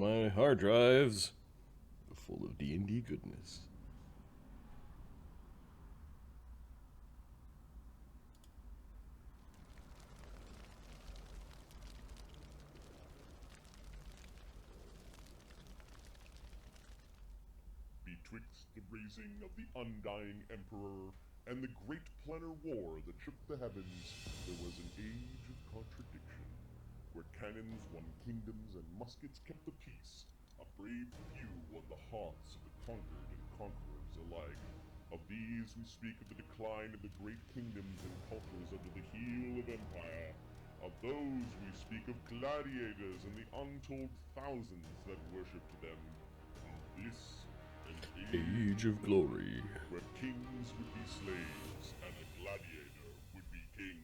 my hard drives full of D&D goodness. Betwixt the raising of the undying emperor and the great planar war that shook the heavens, there was an age of contradiction, where cannons won kingdoms and muskets kept the peace. A brave few won the hearts of the conquered and conquerors alike. Of these we speak of the decline of the great kingdoms and cultures under the heel of empire. Of those we speak of gladiators and the untold thousands that worshipped them. Of this an Age of glory. where kings would be slaves and a gladiator would be king.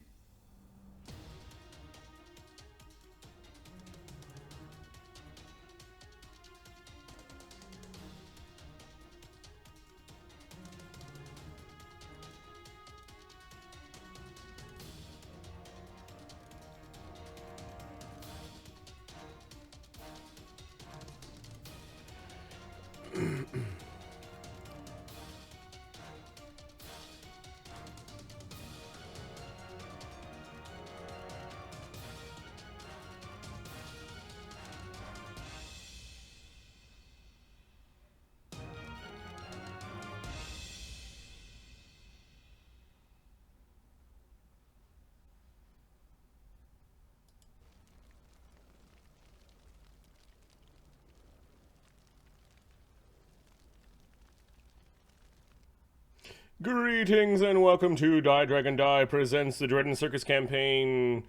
Greetings and welcome to Die Dragon Die presents the Dread and Circus campaign,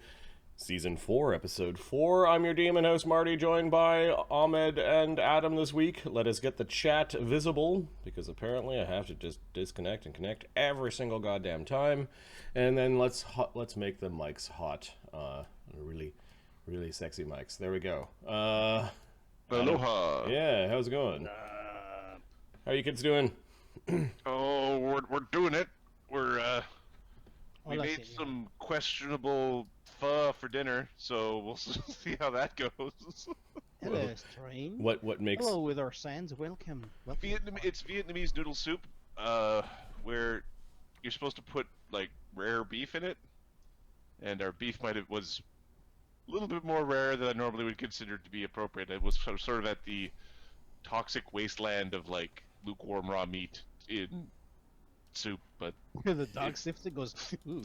Season 4, Episode 4. I'm your demon host Marty, joined by Ahmed and Adam this week. Let us get the chat visible, because apparently I have to just disconnect and connect every single goddamn time. And then let's make the mics hot. Really sexy mics. There we go. Aloha. Yeah, how's it going? How are you kids doing? Oh, we're doing it. We made some questionable pho for dinner, so we'll see how that goes. Hello, strange. What makes... Hello, with our sands. Welcome. It's Vietnamese noodle soup, where you're supposed to put like rare beef in it, and our beef was a little bit more rare than I normally would consider to be appropriate. It was sort of at the toxic wasteland of like lukewarm raw meat in soup, but The dog sniffs it, goes, ooh.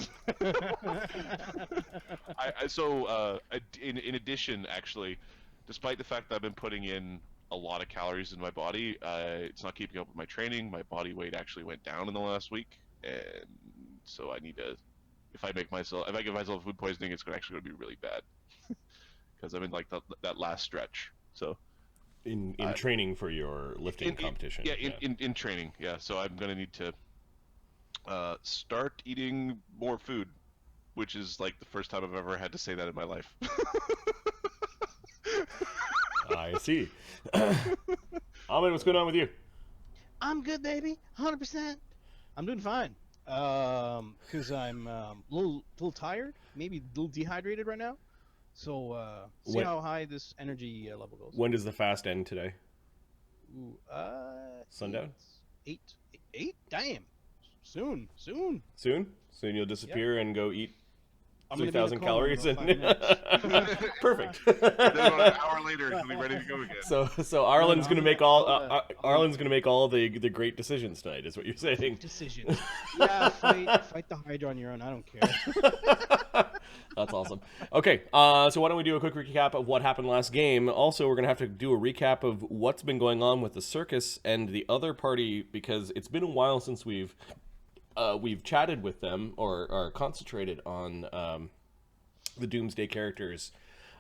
In addition, actually, despite the fact that I've been putting in a lot of calories in my body, it's not keeping up with my training. My body weight actually went down in the last week, and so I need to. If I give myself food poisoning, it's actually going to be really bad because I'm in like that last stretch. So. In training for your lifting competition. In training, yeah. So I'm going to need to start eating more food, which is like the first time I've ever had to say that in my life. I see. Ahmed, what's going on with you? I'm good, baby. 100%. I'm doing fine. Because I'm a little tired, maybe a little dehydrated right now. So, see how high this energy level goes. When does the fast end today? Ooh, Sundown? Eight? Damn. Soon. Soon you'll disappear and go eat I'm gonna 3,000 be in a coma calories. in about 5 minutes. Perfect. Then about an hour later, he'll be ready to go again. So Arlen's gonna make all the great decisions tonight, is what you're saying. Decisions. Yeah, fight the Hydra on your own. I don't care. That's awesome. Okay, so why don't we do a quick recap of what happened last game? Also, we're going to have to do a recap of what's been going on with the circus and the other party, because it's been a while since we've chatted with them or concentrated on the Doomsday characters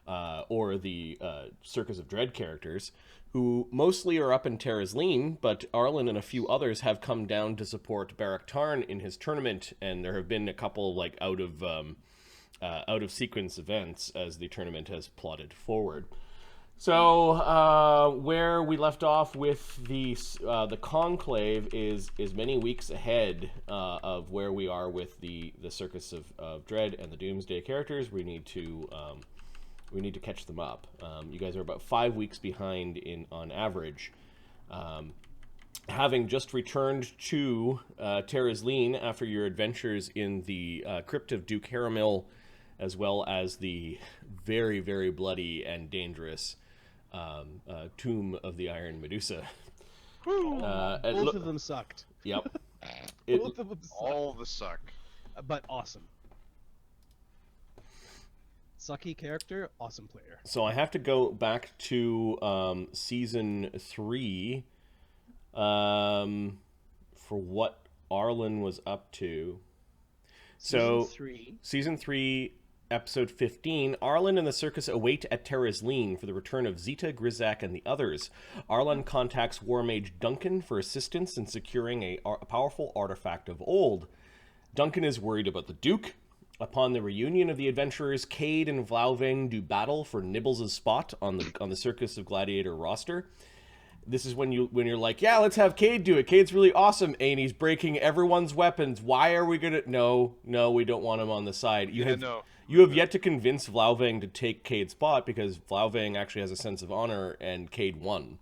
or the Circus of Dread characters, who mostly are up in Terraslene, but Arlen and a few others have come down to support Barak Tarn in his tournament, and there have been a couple like out of sequence events as the tournament has plodded forward. So where we left off with the conclave is many weeks ahead of where we are with the Circus of Dread and the Doomsday characters. We need to We need to catch them up. You guys are about 5 weeks behind on average. Having just returned to Terraslene after your adventures in the crypt of Duke Haramil, as well as the very, very bloody and dangerous tomb of the Iron Medusa. Both of them sucked. Yep. Both of them sucked. All the suck. But awesome. Sucky character, awesome player. So I have to go back to season 3 for what Arlen was up to. Season 3, episode 15, Arlen and the Circus await at Terraslene for the return of Zita, Grizak, and the others. Arlen contacts War Mage Duncan for assistance in securing a powerful artifact of old. Duncan is worried about the Duke. Upon the reunion of the adventurers, Cade and Vlauveng do battle for Nibbles' spot on the Circus of Gladiator roster. This is when you're like, yeah, let's have Cade do it. Cade's really awesome, and he's breaking everyone's weapons. Why are we gonna? No, we don't want him on the side. You have yet to convince Vlauveng to take Cade's spot because Vlauveng actually has a sense of honor, and Cade won.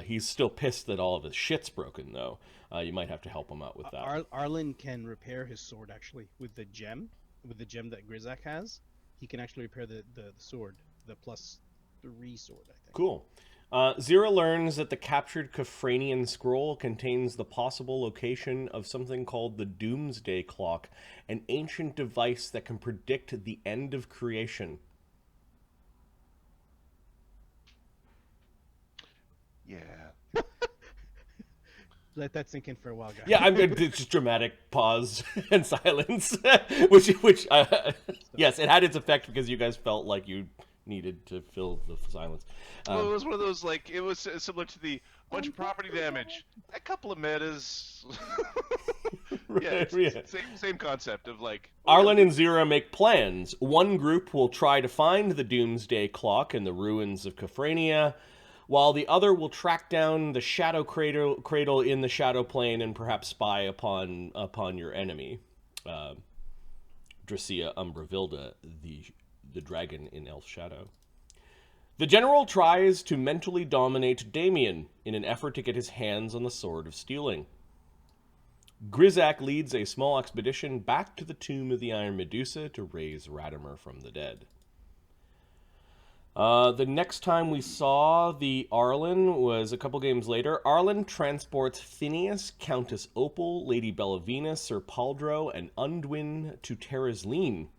He's still pissed that all of his shit's broken, though. You might have to help him out with that. Arlen can repair his sword actually with the gem that Grizak has. He can actually repair the sword, the +3 sword, I think. Cool. Zyra learns that the captured Kafranian scroll contains the possible location of something called the Doomsday Clock, an ancient device that can predict the end of creation. Yeah. Let that sink in for a while, guys. Yeah, it's just dramatic pause and silence, which yes, it had its effect because you guys felt like you needed to fill the silence. Well, it was one of those, like, it was similar to the bunch of property damage, a couple of metas. Same concept of, like... Arlen and Zyra make plans. One group will try to find the Doomsday Clock in the ruins of Kafrania, while the other will track down the Shadow Cradle in the Shadow Plane and perhaps spy upon your enemy. Dracia Umbravilda, the dragon in Elf Shadow. The general tries to mentally dominate Damien in an effort to get his hands on the Sword of Stealing. Grizak leads a small expedition back to the tomb of the Iron Medusa to raise Radamer from the dead. The next time we saw the Arlen was a couple games later. Arlen transports Phineas, Countess Opal, Lady Bellavina, Sir Paldro, and Undwin to Terraslene.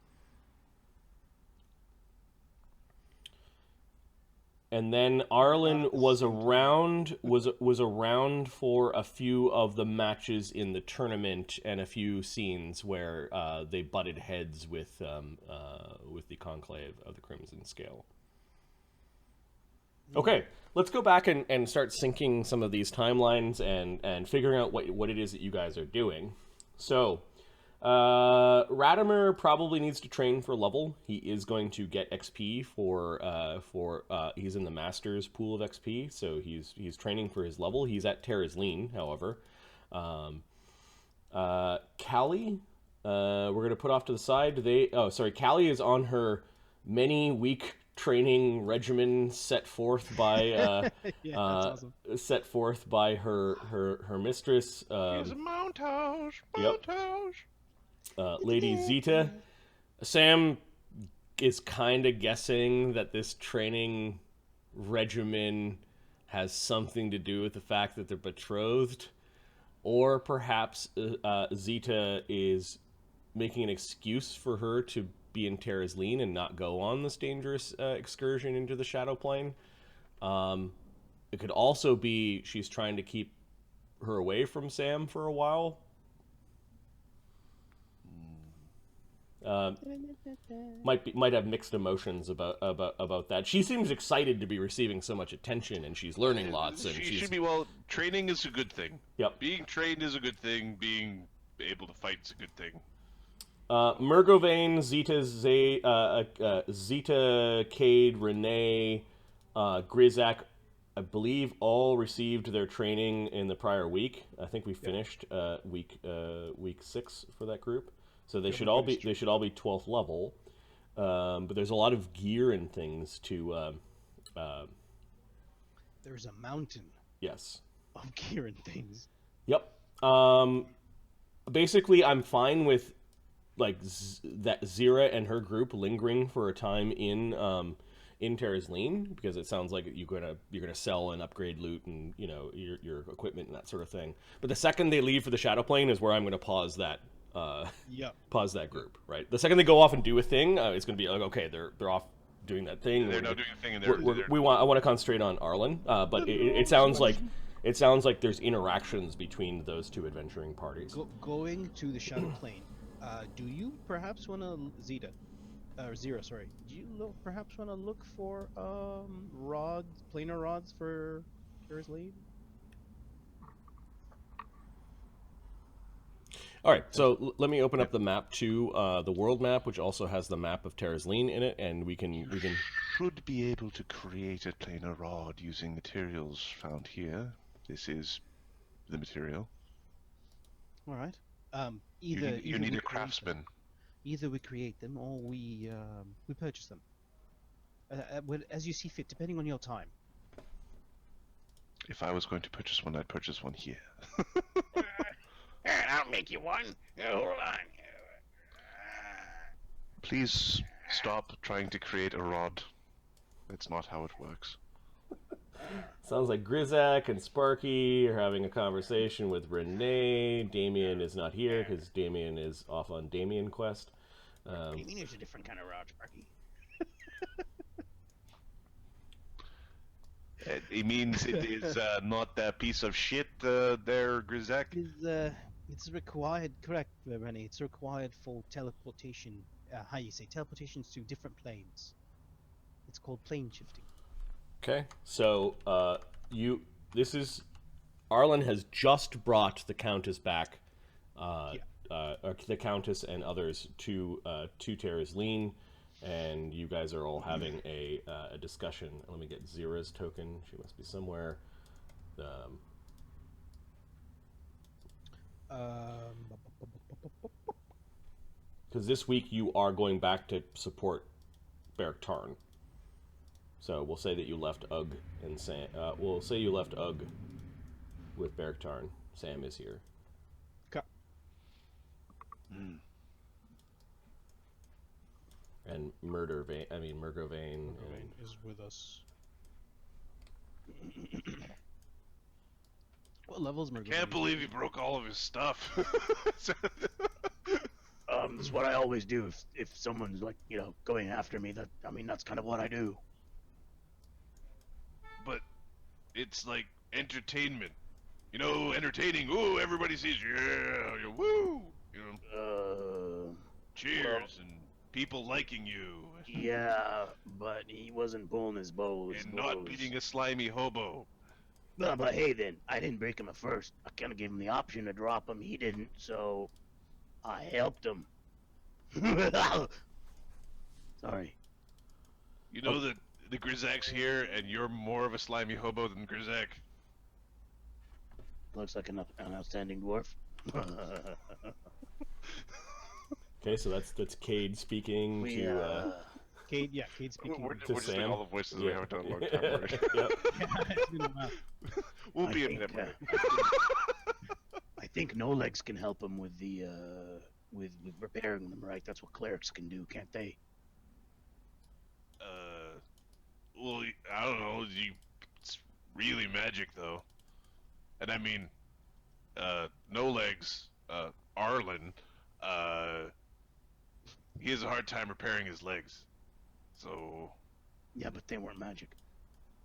And then Arlen was around for a few of the matches in the tournament and a few scenes where they butted heads with the Conclave of the Crimson Scale. Okay, let's go back and start syncing some of these timelines and figuring out what it is that you guys are doing. So, Radamer probably needs to train for level. He is going to get XP for he's in the Masters pool of XP, so he's training for his level. He's at Terraslene, however. Callie, we're going to put off to the side. Callie is on her many-week training regimen set forth by awesome. set forth by her mistress. He's a montage. Lady Zita. Sam is kind of guessing that this training regimen has something to do with the fact that they're betrothed, or perhaps Zita is making an excuse for her to be in Terraslene and not go on this dangerous excursion into the Shadow Plane. It could also be she's trying to keep her away from Sam for a while. Might have mixed emotions about that. She seems excited to be receiving so much attention, and she's learning lots. And she should be. Well, training is a good thing. Yep. Being trained is a good thing. Being able to fight is a good thing. Murgovane, Zita, Cade, Renee, Grizak, I believe all received their training in the prior week. I think we finished week 6 for that group, so they should all be 12th level. but there's a lot of gear and things to. There's a mountain Yes. of gear and things. Yep. Basically, I'm fine with like that Zyra and her group lingering for a time in Terraslene, because it sounds like you're gonna sell and upgrade loot and your equipment and that sort of thing. But the second they leave for the Shadow Plane is where I'm gonna pause that. Pause that group. Right. The second they go off and do a thing, it's gonna be like, okay, they're off doing that thing. They're not doing a thing, and I want to concentrate on Arlen. But it sounds like there's interactions between those two adventuring parties. Going to the Shadow Plane. Do you perhaps want to Zita, or Zyra? Sorry. Do you perhaps want to look for rods, planar rods for Terraslene? All right, so let me open up the map to the world map, which also has the map of Terraslene in it, and we can should be able to create a planar rod using materials found here. This is the material. All right. You need a craftsman. Either we create them or we purchase them. As you see fit, depending on your time. If I was going to purchase one, I'd purchase one here. I'll make you one. Hold on. Please stop trying to create a rod. That's not how it works. Sounds like Grizak and Sparky are having a conversation with Renee. Damien is not here because Damien is off on Damien quest. Damien is a different kind of rod, Sparky. It means it is not that piece of shit there, Grizak. It's required, correct, Renee. It's required for teleportation. How you say teleportations to different planes. It's called plane shifting. Okay, so Arlen has just brought the Countess back, the Countess and others to Terraslene, and you guys are all having a discussion. Let me get Zyra's token. She must be somewhere. Because this week you are going back to support Beric Tarn. So we'll say that you left Ugg and Sam. We'll say you left Ugg with Beric Tarn. Sam is here. Okay. And Murgo Vane is with us. What level is Murgo? Can't believe he broke all of his stuff. That's what I always do if someone's like, going after me. That's kind of what I do. But it's like entertainment. Entertaining. Ooh, everybody sees you. Yeah, woo. Cheers and people liking you. Yeah, but he wasn't pulling his bows. And not beating a slimy hobo. But hey, then I didn't break him at first. I kind of gave him the option to drop him. He didn't, so I helped him. Sorry. You know that the Grizak's here, and you're more of a slimy hobo than Grizak. Looks like an outstanding dwarf. Okay, so that's Cade speaking to. Cade speaking. We're to just Sam. doing all the voices we haven't done in a long time already. Yep. It's been a while. We'll be in memory. I think No Legs can help him with the with repairing them, right? That's what clerics can do, can't they? Well, I don't know. It's really magic, though. And I mean, No Legs, Arlen, he has a hard time repairing his legs. So... Yeah, but they weren't magic.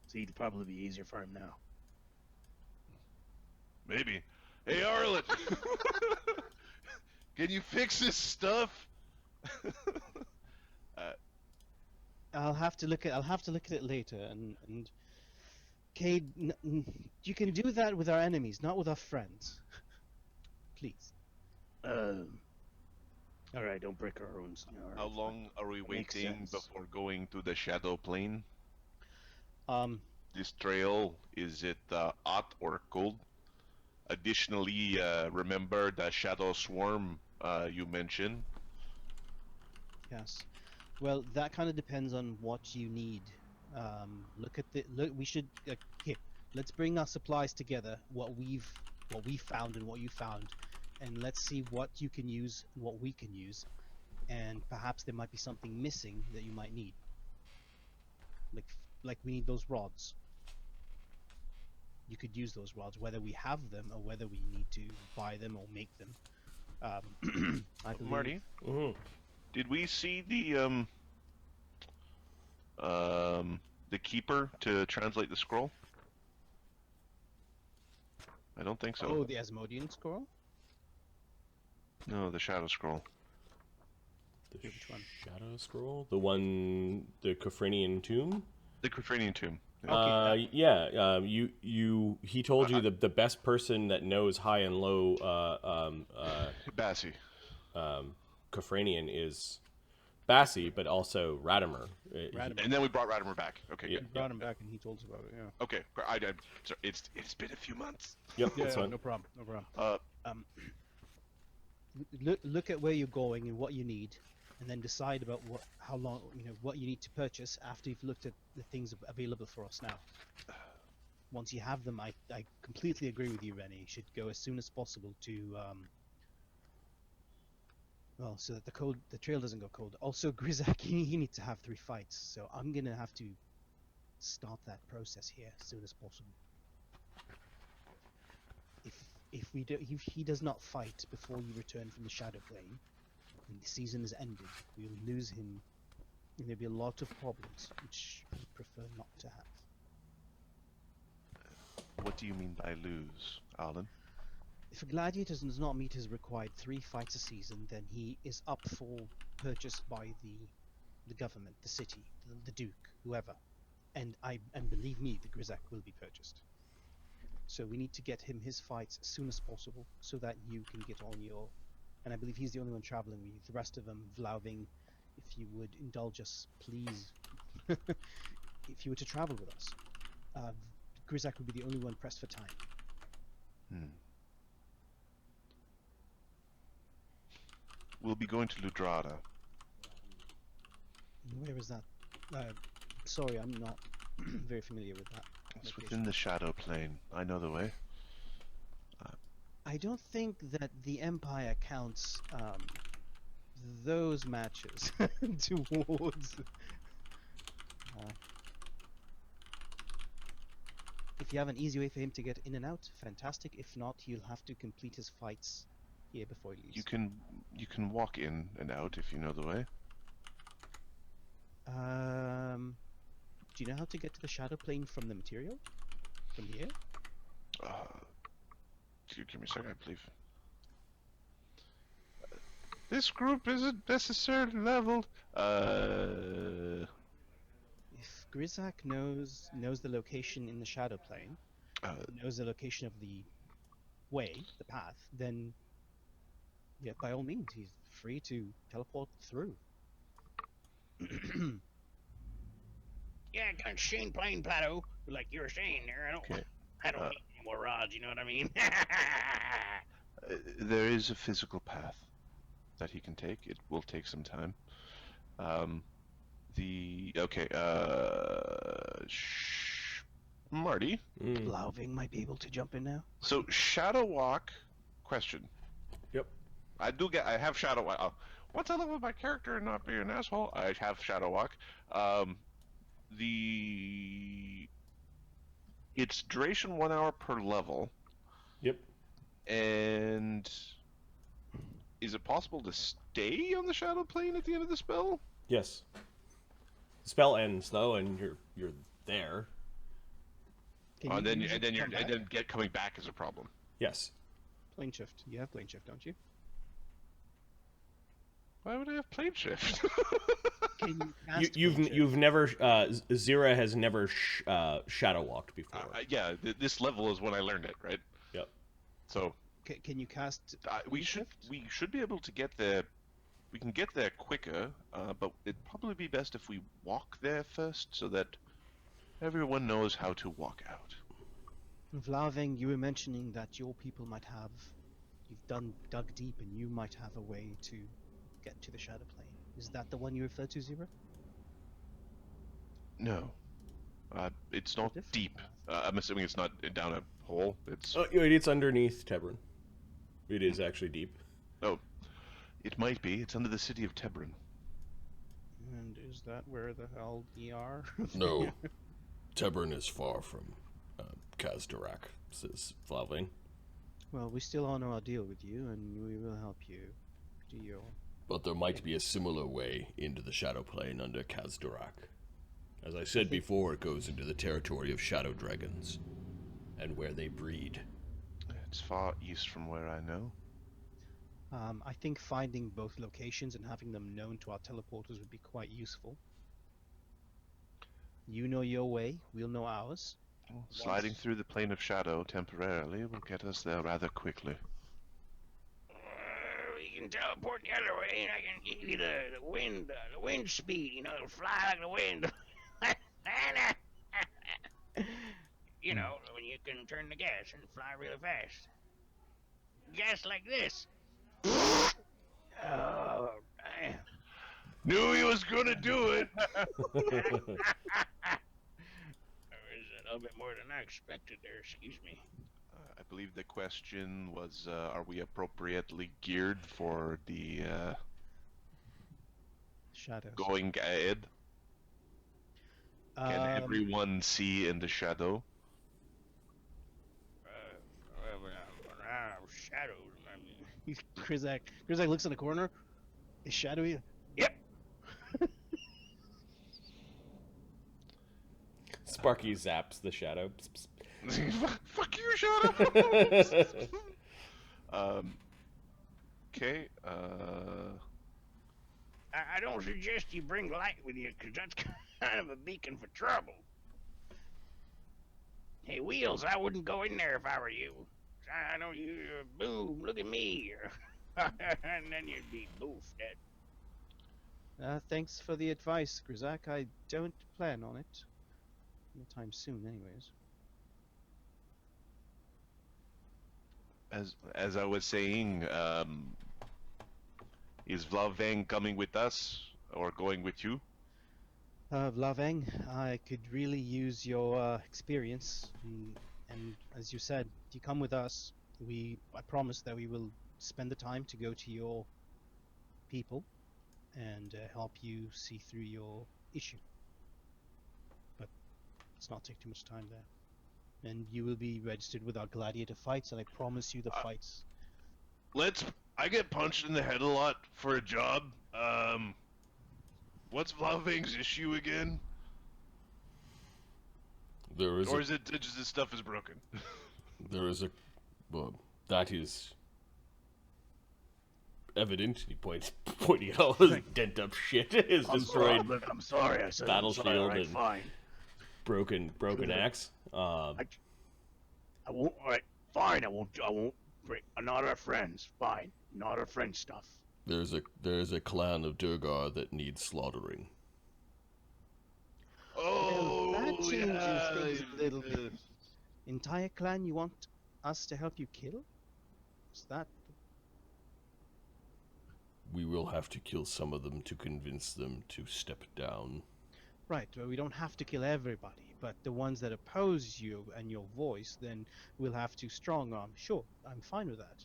So it'd probably be easier for him now. Maybe. Hey, Arlen! Can you fix this stuff? I'll have to look at it later, and Cade, you can do that with our enemies, not with our friends. Please. All right, don't break our runes. How long are we waiting before going to the Shadow Plane? This trail, is it hot or cold? Additionally, remember the Shadow Swarm you mentioned? Yes. Well, that kind of depends on what you need. Look at the look. We should here. Let's bring our supplies together. What we found and what you found, and let's see what you can use and what we can use, and perhaps there might be something missing that you might need. Like we need those rods. You could use those rods, whether we have them or whether we need to buy them or make them. I believe. Marty, Mhm. did we see the keeper to translate the scroll? I don't think so. Oh, the Asmodean scroll. No, the shadow scroll. The Which one? Shadow Scroll? The one, the Kafranian tomb? The Kufranian tomb. Yeah. He told you the best person that knows high and low Bassi. Kafranian is Bassi, but also Radamer. Radamer. And then we brought Radamer back. Okay, Yeah. good. Brought him back and he told us about it. Yeah. Okay, sorry, it's been a few months. Yep, that's fine. No problem. No problem. Uh, Look at where you're going and what you need, and then decide about how long, what you need to purchase after you've looked at the things available for us now. Once you have them, I completely agree with you, Rennie. You should go as soon as possible to, well, so that the trail doesn't go cold. Also, Grizak, you need to have 3 fights, so I'm gonna have to start that process here as soon as possible. If he does not fight before you return from the Shadow Plane, and the season is ended, we will lose him, and there'll be a lot of problems, which I prefer not to have. what do you mean by lose, Arlen? If a gladiator does not meet his required 3 fights a season, then he is up for purchase by the government, the city, the Duke, whoever. And believe me, the Grizak will be purchased. So we need to get him his fights as soon as possible, so that you can get on your... And I believe he's the only one traveling with you. The rest of them, Vlauving, if you would indulge us, please. If you were to travel with us, Grizak would be the only one pressed for time. We'll be going to Ludrada. Where is that? Sorry, I'm not very familiar with that. It's location. within the Shadow Plane. I know the way. I don't think that the Empire counts those matches towards. If you have an easy way for him to get in and out, fantastic. If not, he'll have to complete his fights here before he leaves. You can walk in and out if you know the way. Do you know how to get to the Shadow Plane from the material? From the air? Give me a second, I believe. This group isn't necessarily leveled. If Grizak knows the location in the Shadow Plane, knows the location of the way, the path, then yeah, by all means, he's free to teleport through. Yeah, kind of Shane Plain Plateau, like you were saying there. I don't Okay. need any more rods. You know what I mean? There is a physical path that he can take. It will take some time. Marty. Blauving might be able to jump in now. So Shadow Walk. Question. Yep. I have Shadow Walk. What's up with my character and not being an asshole? I have Shadow Walk. It's duration 1 hour per level. Yep. And is it possible to stay on the Shadow Plane at the end of the spell? Yes. The spell ends though, and you're there. And then coming back is a problem. Yes. Plane shift. You have plane shift, don't you? Why would I have plane shift? Can you cast You've plane shift? you've never Zyra has never shadow walked before. Yeah, this level is when I learned it, right? Yep. So Can you cast? we should be able to get there. We can get there quicker, but it'd probably be best if we walk there first, so that everyone knows how to walk out. Vlauving, you were mentioning that your people might have. You've dug deep, and you might have a way to get to the Shadow Plane. Is that the one you refer to, Zyra? No. It's not different deep. path. I'm assuming it's not down a hole. It's... Oh, it's underneath Tebron. It is actually deep. Oh, it might be. It's under the city of Tebron. And is that where the hell we are? No. Tebron is far from Kazdarak, says Flaving. Well, we still honor our deal with you, and we will help you do your... But there might be a similar way into the Shadow Plane under Kazdarak. As I said before, it goes into the territory of shadow dragons, and where they breed. It's far east from where I know. I think finding both locations and having them known to our teleporters would be quite useful. You know your way, we'll know ours. Well, sliding through the plane of shadow temporarily will get us there rather quickly. We can teleport the other way, and I can give you the wind speed. You know, it'll fly like the wind. You know, when you can turn the gas and fly really fast. Gas like this. Oh, damn. Knew he was gonna do it! That was a little bit more than I expected there, excuse me. I believe the question was, are we appropriately geared for the Shadows. going ahead? Can everyone see in the shadow? Shadows. I mean, Grizak looks in the corner. Is shadowy? yep. Sparky zaps the shadow. Psst, Fuck you, shadow! Okay, I don't suggest you bring light with you, because that's kind of a beacon for trouble. Hey, Wheels, I wouldn't go in there if I were you. I know you, boom, look at me. And then you'd be boof dead. Thanks for the advice, Grizak. I don't plan on it. No time soon, anyways. as I was saying, is Vlavang coming with us or going with you? Vlaveng, I could really use your experience, and as you said, if you come with us, I promise that we will spend the time to go to your people and help you see through your issue. But let's not take too much time there. And you will be registered with our gladiator fights, and I promise you the fights. I get punched in the head a lot for a job. What's Vlavang's issue again? Or is it just his stuff is broken? There is well, that is evident. He pointing at all his dent up shit, his destroyed I'm sorry, I said battle I'm sorry, shield all right, and fine. broken axe. I won't. All right, fine. I won't break. Not our friends. Fine. Not our friend stuff. There's a clan of Durgar that needs slaughtering. Oh, Well, that changes yeah. things a little bit. Entire clan you want us to help you kill? Is that... We will have to kill some of them to convince them to step down. Right, well, we don't have to kill everybody, but the ones that oppose you and your voice, then we'll have to strong arm. Sure, I'm fine with that.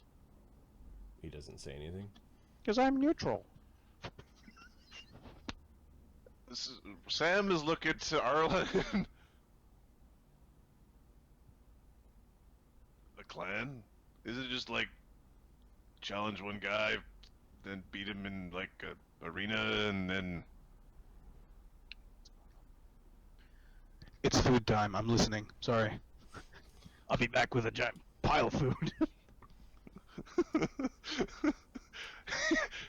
He doesn't say anything. Because I'm neutral. Sam is looking to Arlen. The clan? Is it just like challenge one guy, then beat him in like a arena, and then... It's food time. I'm listening. Sorry. I'll be back with a giant pile of food.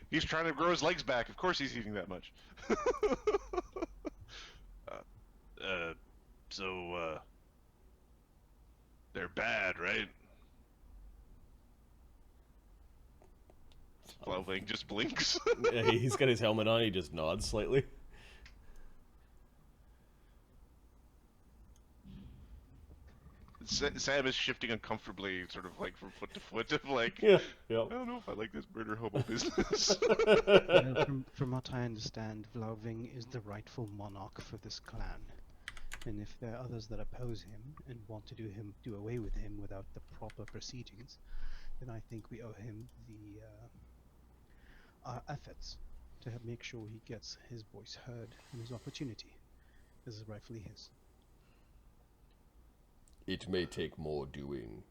He's trying to grow his legs back. Of course he's eating that much. So, they're bad, right? Flavang just blinks. Yeah, he's got his helmet on. He just nods slightly. Sam is shifting uncomfortably, sort of like from foot to foot, of like, Yeah. I don't know if I like this murder hobo business. From what I understand, Vloving is the rightful monarch for this clan. And if there are others that oppose him and want to do away with him without the proper proceedings, then I think we owe him our efforts to make sure he gets his voice heard and his opportunity. This is rightfully his. It may take more doing.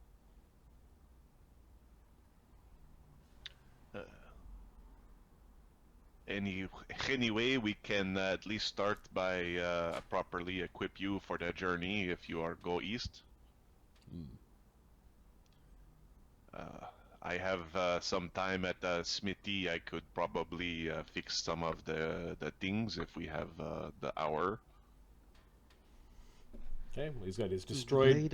Anyway, we can at least start by properly equip you for the journey if you are go east. I have some time at the smithy. I could probably fix some of the things if we have the hour. Okay, well, he's got his destroyed.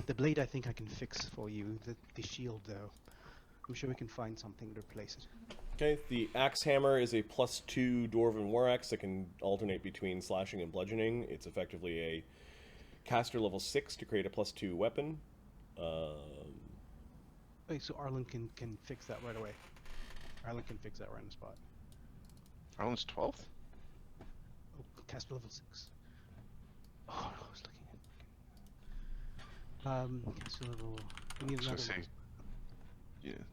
The blade I think I can fix for you. The shield though, I'm sure we can find something to replace it. Okay, the axe hammer is a +2 dwarven war axe that can alternate between slashing and bludgeoning. It's effectively a caster level 6 to create a +2 weapon. Wait, so Arlen can fix that right away. Arlen can fix that right on the spot. Arlen's 12th? Oh, caster level 6. Oh, I was looking at. Caster level. We need another one. Yeah.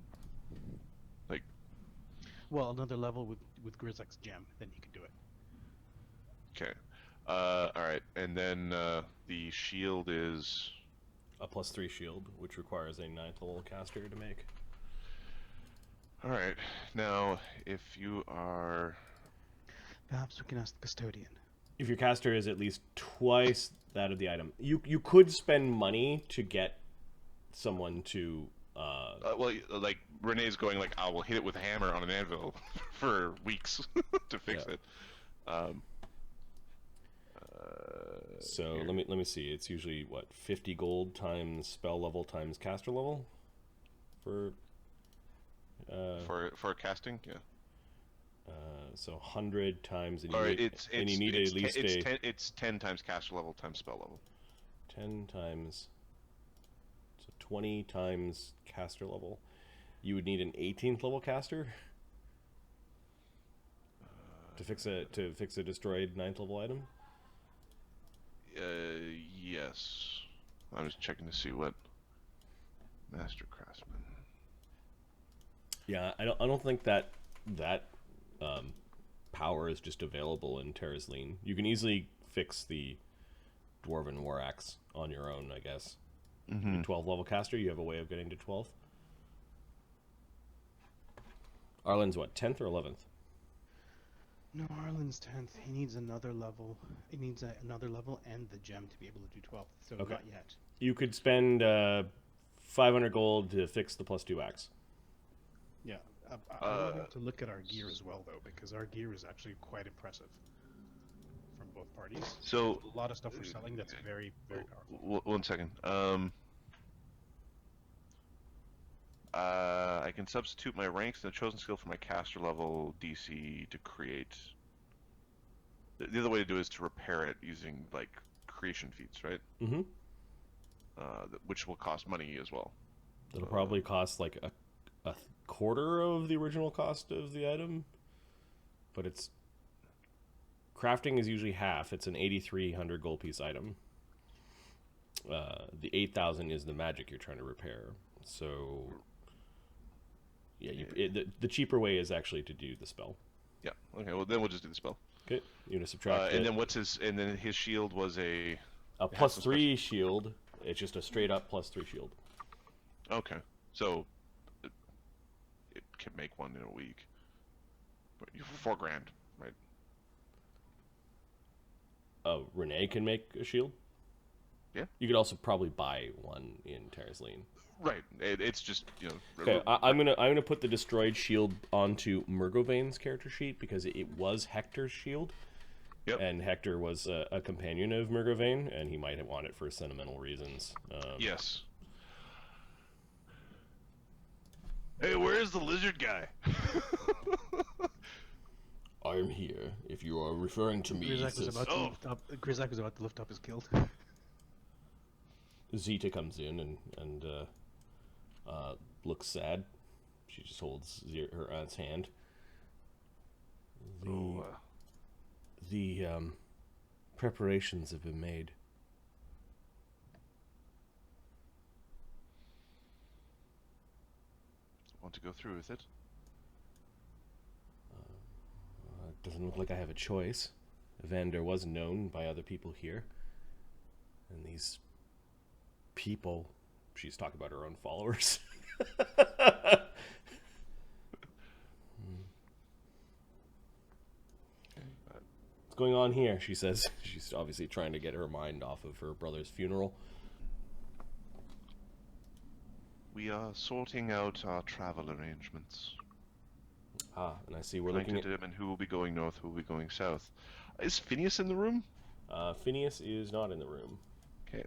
Well, another level with Grizzak's gem, then he can do it. Okay. Alright, and then the shield is A +3 shield, which requires a 9th level caster to make. Alright, now if you are... Perhaps we can ask the custodian. If your caster is at least twice that of the item, you could spend money to get someone to. Well, like Renee's going like, I will hit it with a hammer on an anvil for weeks to fix it. So here. let me see. It's usually what 50 gold times spell level times caster level for casting, yeah. So 100 times, and you need at least it's 10 times caster level times spell level. 10 times, so 20 times caster level. You would need an 18th level caster to fix a destroyed 9th level item. Yes. I was checking to see what Master Craftsman. Yeah, I don't think that power is just available in Terraslene. You can easily fix the Dwarven War Axe on your own, I guess. 12 level caster, you have a way of getting to 12th. Arlen's what, 10th or 11th? No, Arlen's 10th. He needs another level. He needs another level and the gem to be able to do 12th. So Okay. not yet. You could spend 500 gold to fix the +2 axe. Yeah. I would have to look at our gear as well, though, because our gear is actually quite impressive from both parties. So a lot of stuff we're selling that's very, very powerful. One second. I can substitute my ranks and the chosen skill for my caster level DC to create. The other way to do it is to repair it using like creation feats, right? Mm-hmm. Which will cost money as well. It'll probably cost like a quarter of the original cost of the item, but it's crafting is usually half. It's an 8,300 gold piece item. The 8,000 is the magic you're trying to repair. So yeah, the cheaper way is actually to do the spell. Yeah. Okay. Well, then we'll just do the spell. Okay. You're gonna subtract. And then what's his? And then his shield was a +3 shield. It's just a straight up +3 shield. Okay. So it can make one in a week. But $4 grand, right? Renee can make a shield. Yeah. You could also probably buy one in Terraslene. Right. It's just, you know. Okay, I'm gonna put the destroyed shield onto Murgovane's character sheet because it was Hector's shield. Yep. And Hector was a companion of Murgovane, and he might have wanted it for sentimental reasons. Yes. Hey, where's the lizard guy? I am here. If you are referring to me, Grizzak was about to lift up his guild. Zita comes in and looks sad. She just holds her aunt's hand. The preparations have been made. Want to go through with it? It doesn't look like I have a choice. Evander was known by other people here. And these people... She's talking about her own followers. What's going on here, she says. She's obviously trying to get her mind off of her brother's funeral. We are sorting out our travel arrangements. Ah, and I see we're Trying looking to at... determine who will be going north, who will be going south. Is Phineas in the room? Phineas is not in the room. Okay.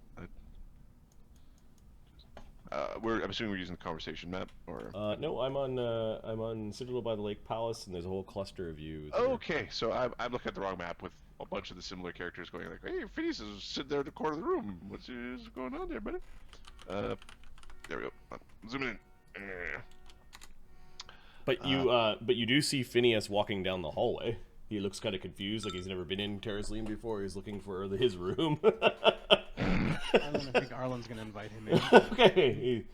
I'm assuming we're using the conversation map, or... No, I'm on Citadel by the Lake Palace, and there's a whole cluster of you. There. Okay, so I'm looking at the wrong map with a bunch of the similar characters going like, hey, Phineas is sitting there in the corner of the room. What's going on there, buddy? There we go. Zoom in. But you do see Phineas walking down the hallway. He looks kind of confused, like he's never been in Terraslene before. He's looking for his room. I think Arlen's gonna invite him in. Okay.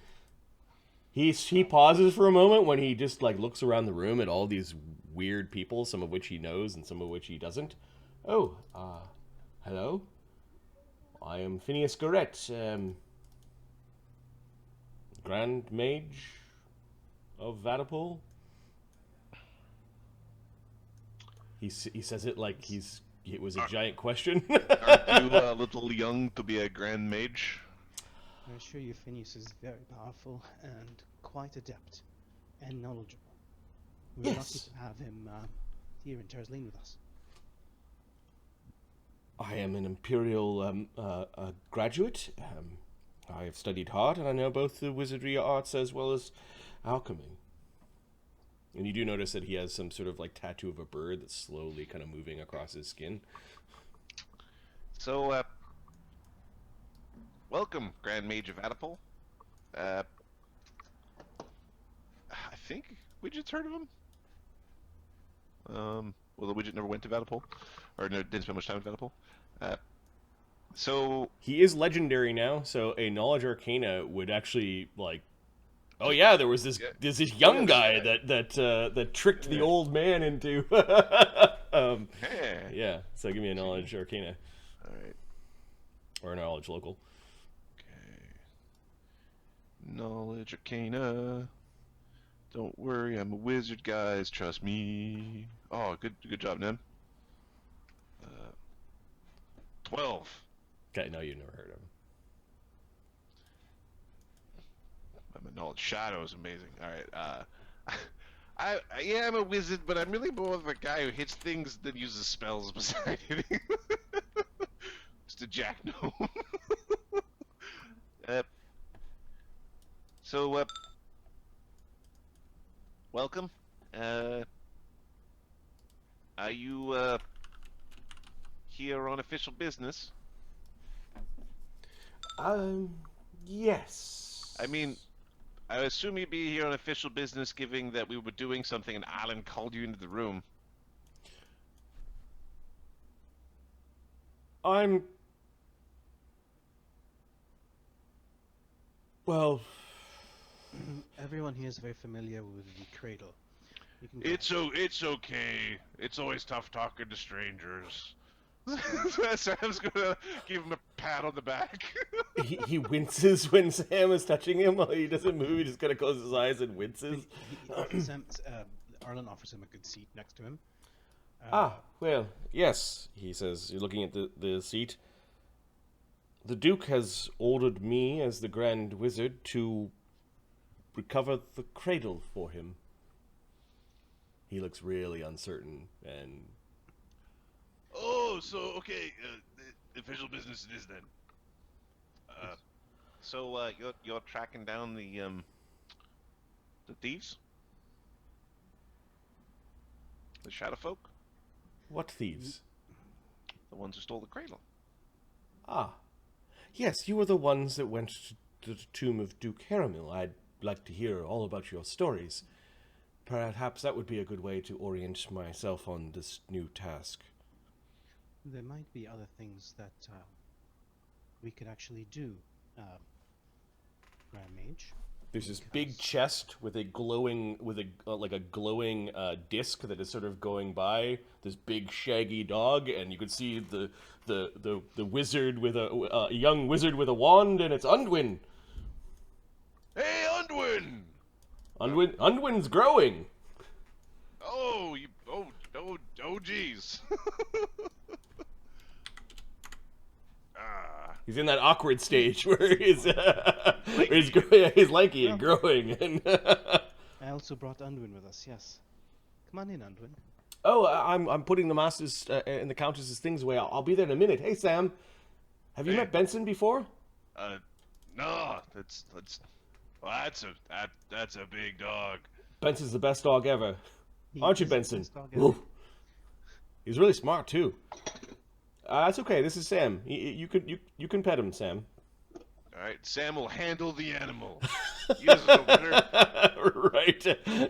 He pauses for a moment when he just like looks around the room at all these weird people, some of which he knows and some of which he doesn't. Oh, hello. I am Phineas Garrett, Grand Mage of Vaddapol. He says it like it was a giant question. Aren't you a little young to be a Grand Mage? I assure you, Phineas is very powerful and quite adept and knowledgeable. We're lucky Yes. to have him here in Terraslene with us. I am an Imperial graduate. I have studied hard, and I know both the wizardry arts as well as alchemy. And you do notice that he has some sort of like tattoo of a bird that's slowly kind of moving across his skin. So, welcome, Grand Mage of Vaddapol. I think Widget's heard of him. Well, the Widget never went to Vaddapol, or no, didn't spend much time at Vaddapol. So He is legendary now, so a knowledge arcana would actually like. Oh yeah, there was this young guy that tricked the old man into. Yeah, so give me a knowledge arcana. All right. Or a knowledge local. Okay. Knowledge arcana. Don't worry, I'm a wizard, guys. Trust me. Oh, good job, Nem. 12. Okay, no, you've never heard of him. My knowledge shadow is amazing. All right. I'm a wizard, but I'm really more of a guy who hits things than uses spells beside hitting. Just a jack gnome. So, welcome. Are you here on official business? Yes. I mean, I assume you'd be here on official business, given that we were doing something and Arlen called you into the room. Well, Everyone here is very familiar with the Cradle. You can go It's okay. It's always tough talking to strangers. Sam's gonna give him a pat on the back. he winces when Sam is touching him. He doesn't move. He just kind of closes his eyes and winces. Arlen offers him a good seat next to him. Well, yes, he says. You're looking at the seat. The Duke has ordered me, as the Grand Wizard, to recover the cradle for him. He looks really uncertain, and... Oh, so, okay, the official business it is then. So, you're tracking down the thieves? The shadow folk? What thieves? The ones who stole the cradle. Yes, you were the ones that went to the tomb of Duke Haramil. I'd like to hear all about your stories. Perhaps that would be a good way to orient myself on this new task. There might be other things that we could actually do, Grand Mage. There's this big chest with a glowing, like a glowing disc that is sort of going by this big shaggy dog, and you can see the wizard with a young wizard with a wand, and it's Undwin. Hey, Undwin! Undwin's growing. Oh, geez. He's in that awkward stage where he's lanky and growing. And I also brought Undwin with us. Yes, come on in, Undwin. Oh, I'm putting the masters and the countess's things away. I'll be there in a minute. Hey, Sam, have you met Benson before? No, that's a big dog. Benson's the best dog ever, aren't you, Benson? He's really smart too. That's okay. This is Sam. You can pet him, Sam. All right, Sam will handle the animal. He doesn't know better. Right.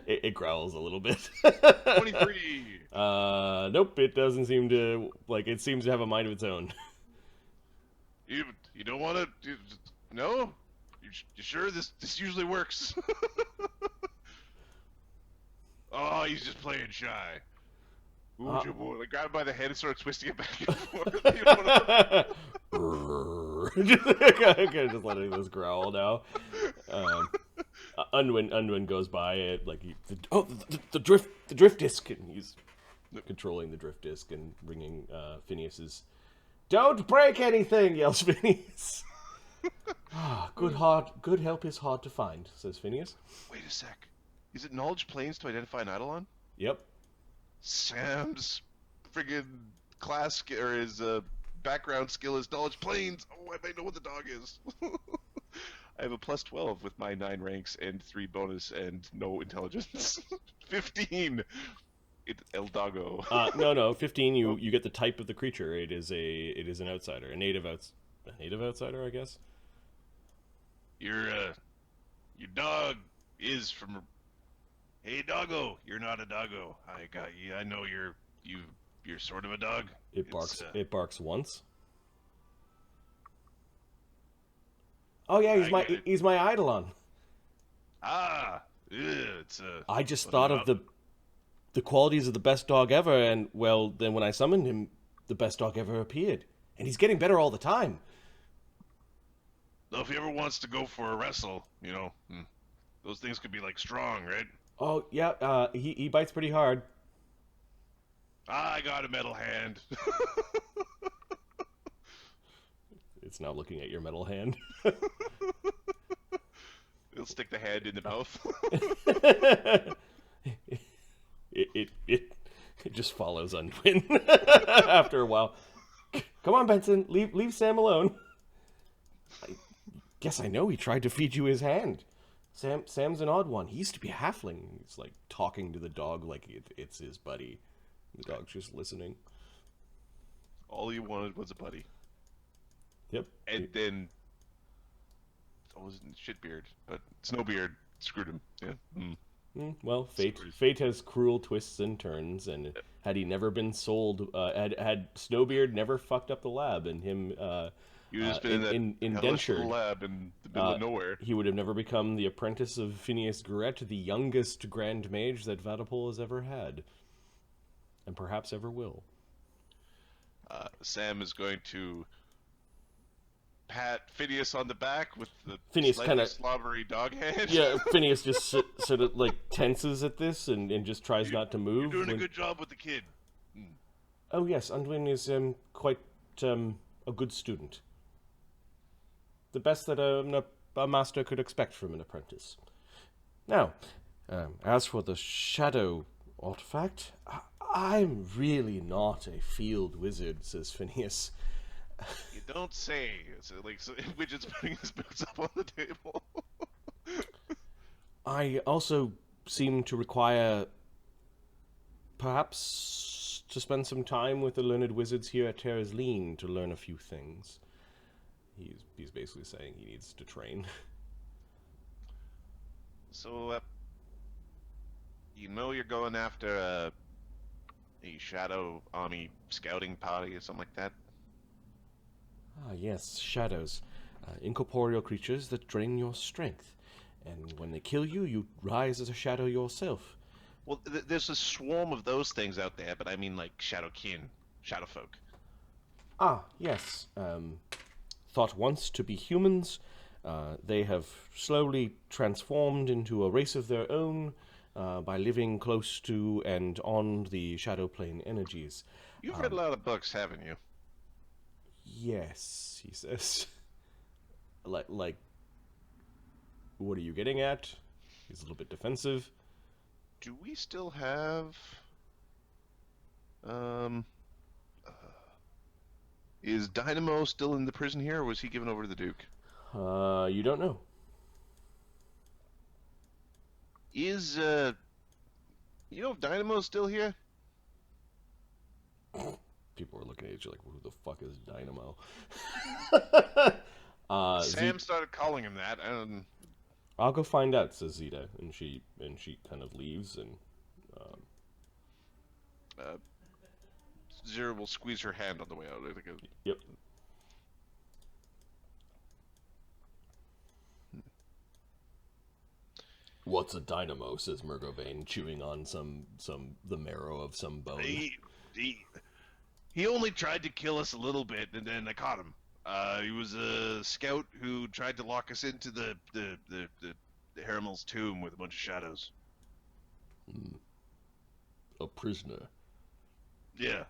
It growls a little bit. 23. Nope. It doesn't seem to It seems to have a mind of its own. You don't want to? No. You sure this usually works? Oh, he's just playing shy. Ooh, like, grab him by the head and start twisting it back and forth. Just letting this growl now. Unwin goes by it the drift disc, and he's controlling the drift disc and ringing Phineas's. Don't break anything, yells Phineas. Good help is hard to find, says Phineas. Wait a sec. Is it knowledge planes to identify an Eidolon? Yep. Sam's friggin' class or his background skill is knowledge planes. Oh, I might know what the dog is. I have a +12 with my 9 ranks and 3 bonus and no intelligence. 15. It's El Doggo. No. 15. You get the type of the creature. It is an outsider, a native outsider, I guess. Your dog is from. Hey, doggo, you're not a doggo. I got you. I know you're sort of a dog. It barks. It barks once. Oh yeah, he's my Eidolon. I just thought of the qualities of the best dog ever, and well, then when I summoned him, the best dog ever appeared, and he's getting better all the time. Well, if he ever wants to go for a wrestle, those things could be like strong, right? Oh yeah, he bites pretty hard. I got a metal hand. It's not looking at your metal hand. It'll stick the hand in the mouth. It just follows Undwin after a while. Come on, Benson, leave Sam alone. I guess I know he tried to feed you his hand. Sam's an odd one. He used to be a halfling. He's like talking to the dog like it's his buddy. The dog's just listening. All he wanted was a buddy. Yep. And then, it wasn't Shitbeard, but Snowbeard screwed him. Yeah. Well, fate has cruel twists and turns, and had he never been sold, had Snowbeard never fucked up the lab and him he would have been in that indentured lab in the middle of nowhere. He would have never become the apprentice of Phineas Gret, the youngest Grand Mage that Vaddapol has ever had, and perhaps ever will. Sam is going to pat Phineas on the back with the Phineas slightly slobbery dog hand. Yeah, Phineas just sort of like tenses at this and just tries not to move. You're doing a good job with the kid. Oh yes, Undwin is quite a good student. The best that a master could expect from an apprentice. Now, as for the shadow artifact, I'm really not a field wizard, says Phineas. You don't say. So Widget's putting his boots up on the table. I also seem to require, perhaps, to spend some time with the learned wizards here at Terraslene to learn a few things. He's basically saying he needs to train. So, you're going after a shadow army scouting party or something like that? Ah, yes, shadows. Incorporeal creatures that drain your strength. And when they kill you, you rise as a shadow yourself. Well, there's a swarm of those things out there, but I mean like shadowkin, shadow folk. Ah, yes. Thought once to be humans, they have slowly transformed into a race of their own by living close to and on the shadow plane energies. You've read a lot of books, haven't you? Yes, he says. Like, what are you getting at? He's a little bit defensive. Do we still have... is Dynamo still in the prison here, or was he given over to the Duke? You don't know. Is, you know if Dynamo's still here? People are looking at you like, who the fuck is Dynamo? Sam started calling him that, and... I'll go find out, says Zita, and she kind of leaves, and Zyra will squeeze her hand on the way out. I think yep. What's a dynamo? Says Murgovane, chewing on the marrow of some bone. He only tried to kill us a little bit, and then I caught him. He was a scout who tried to lock us into the Haramel's tomb with a bunch of shadows. A prisoner. Yeah.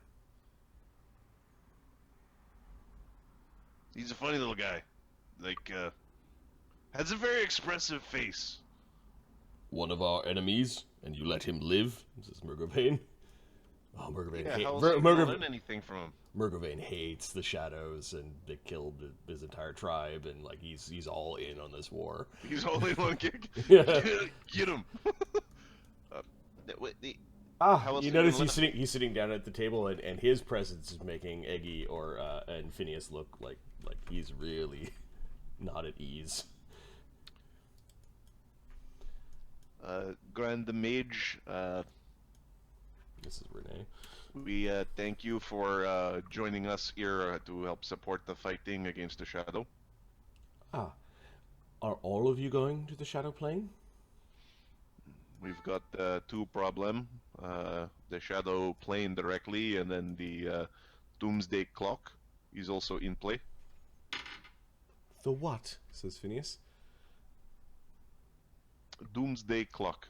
He's a funny little guy. Like, has a very expressive face. One of our enemies, and you let him live, says Murgovane. Oh, Murgovane Yeah, hates... how else are you gonna learn anything from him? Murgovane hates the shadows, and they killed his entire tribe, and like he's all in on this war. He's only one kick. Yeah. Get him. You notice he's sitting down at the table, and his presence is making Eggy and Phineas look like he's really not at ease. Grand the Mage, This is Renee. we thank you for joining us here to help support the fighting against the Shadow. Ah, are all of you going to the Shadow Plane? We've got two problem. The Shadow Plane directly, and then the Doomsday Clock is also in play. The what? Says Phineas. Doomsday Clock.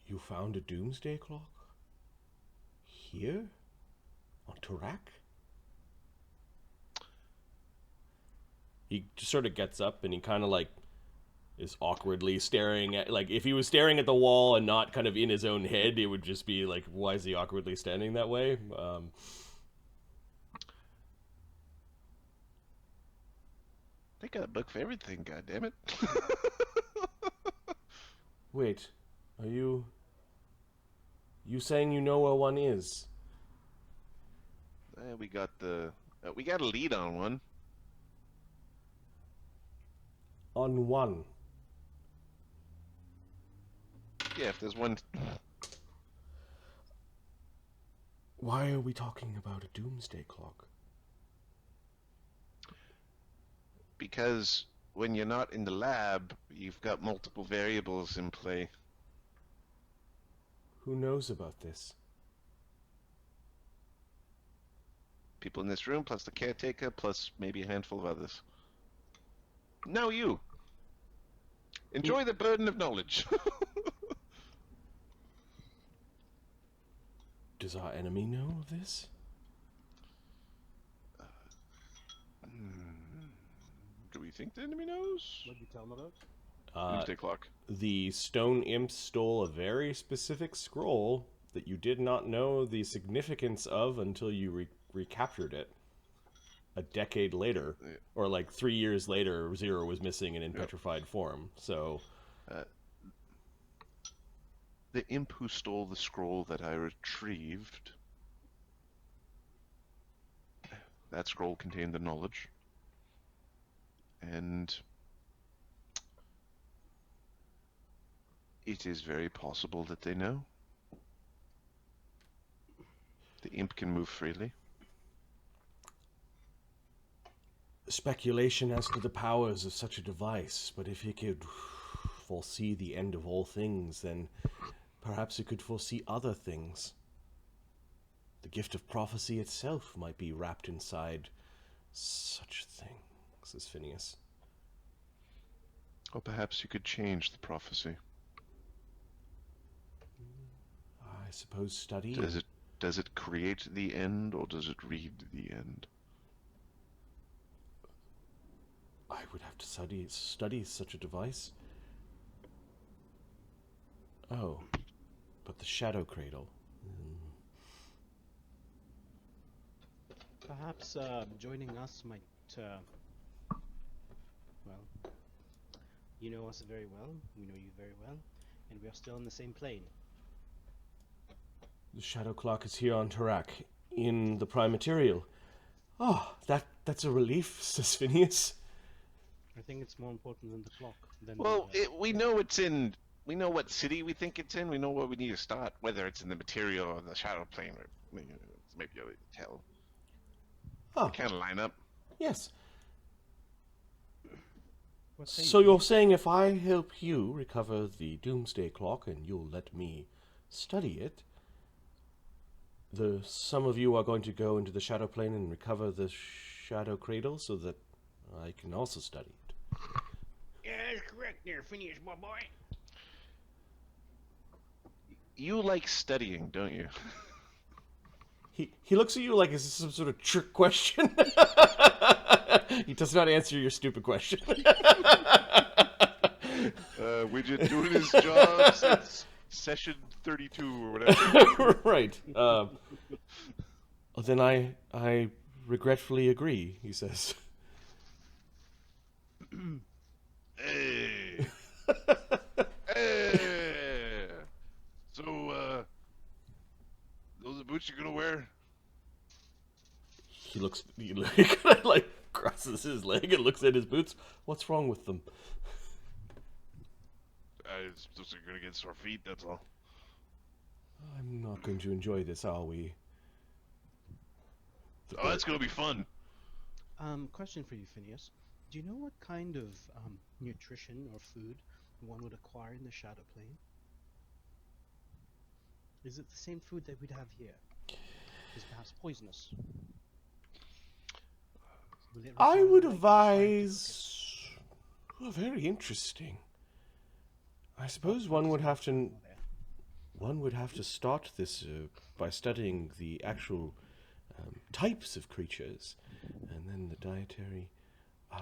You found a Doomsday Clock? Here? On Tarak? He just sort of gets up and he kind of like is awkwardly staring at, like, if he was staring at the wall and not kind of in his own head, it would just be like, why is he awkwardly standing that way? They got a book for everything, goddammit. Wait, are you saying you know where one is? We got we got a lead on one. On one. Yeah, if there's one. Why are we talking about a Doomsday Clock? Because when you're not in the lab, you've got multiple variables in play. Who knows about this? People in this room, plus the caretaker, plus maybe a handful of others. Now you. Enjoy the burden of knowledge. Does our enemy know of this? Do we think the enemy knows? What did you tell him about? Doomsday Clock. The stone imps stole a very specific scroll that you did not know the significance of until you recaptured it. A decade later, or like 3 years later, Zyra was missing and in petrified form. So, the imp who stole the scroll that I retrieved that scroll contained the knowledge. And it is very possible that they know. The imp can move freely. Speculation as to the powers of such a device, but if it could foresee the end of all things, then perhaps it could foresee other things. The gift of prophecy itself might be wrapped inside such things, says Phineas. Or perhaps you could change the prophecy. I suppose study. Does it create the end, or does it read the end? I would have to study such a device. Oh, but the Shadow Cradle. Perhaps joining us might, well, you know us very well, we know you very well, and we are still on the same plane. The Shadow Clock is here on Tarak, in the Prime Material. Oh, that's a relief, says Phineas. I think it's more important than the clock. Well, we know it's in. We know what city we think it's in. We know where we need to start, whether it's in the material or the shadow plane. Or maybe you'll tell. Oh, Kind of line up. yes. What say So you? you're saying if I help you recover the Doomsday Clock and you'll let me study it, some of you are going to go into the Shadow Plane and recover the Shadow Cradle so that I can also study it. Yeah, that's correct there, Phineas, my boy. You like studying, don't you? He looks at you like it's some sort of trick question. He does not answer your stupid question. Widget doing his job since session 32 or whatever. Right. Well, then I regretfully agree, he says. Hey. Hey. So, those are boots you're gonna wear? He kind of like crosses his leg and looks at his boots. What's wrong with them? Those are gonna get sore feet, that's all. I'm not going to enjoy this, are we? Oh, that's gonna be fun. Question for you, Phineas. Do you know what kind of nutrition or food one would acquire in the Shadow Plane? Is it the same food that we'd have here? Is it perhaps poisonous? Will it I require would the right advise. Oh, very interesting. I suppose one would have to. One would have to start this by studying the actual types of creatures, and then the dietary.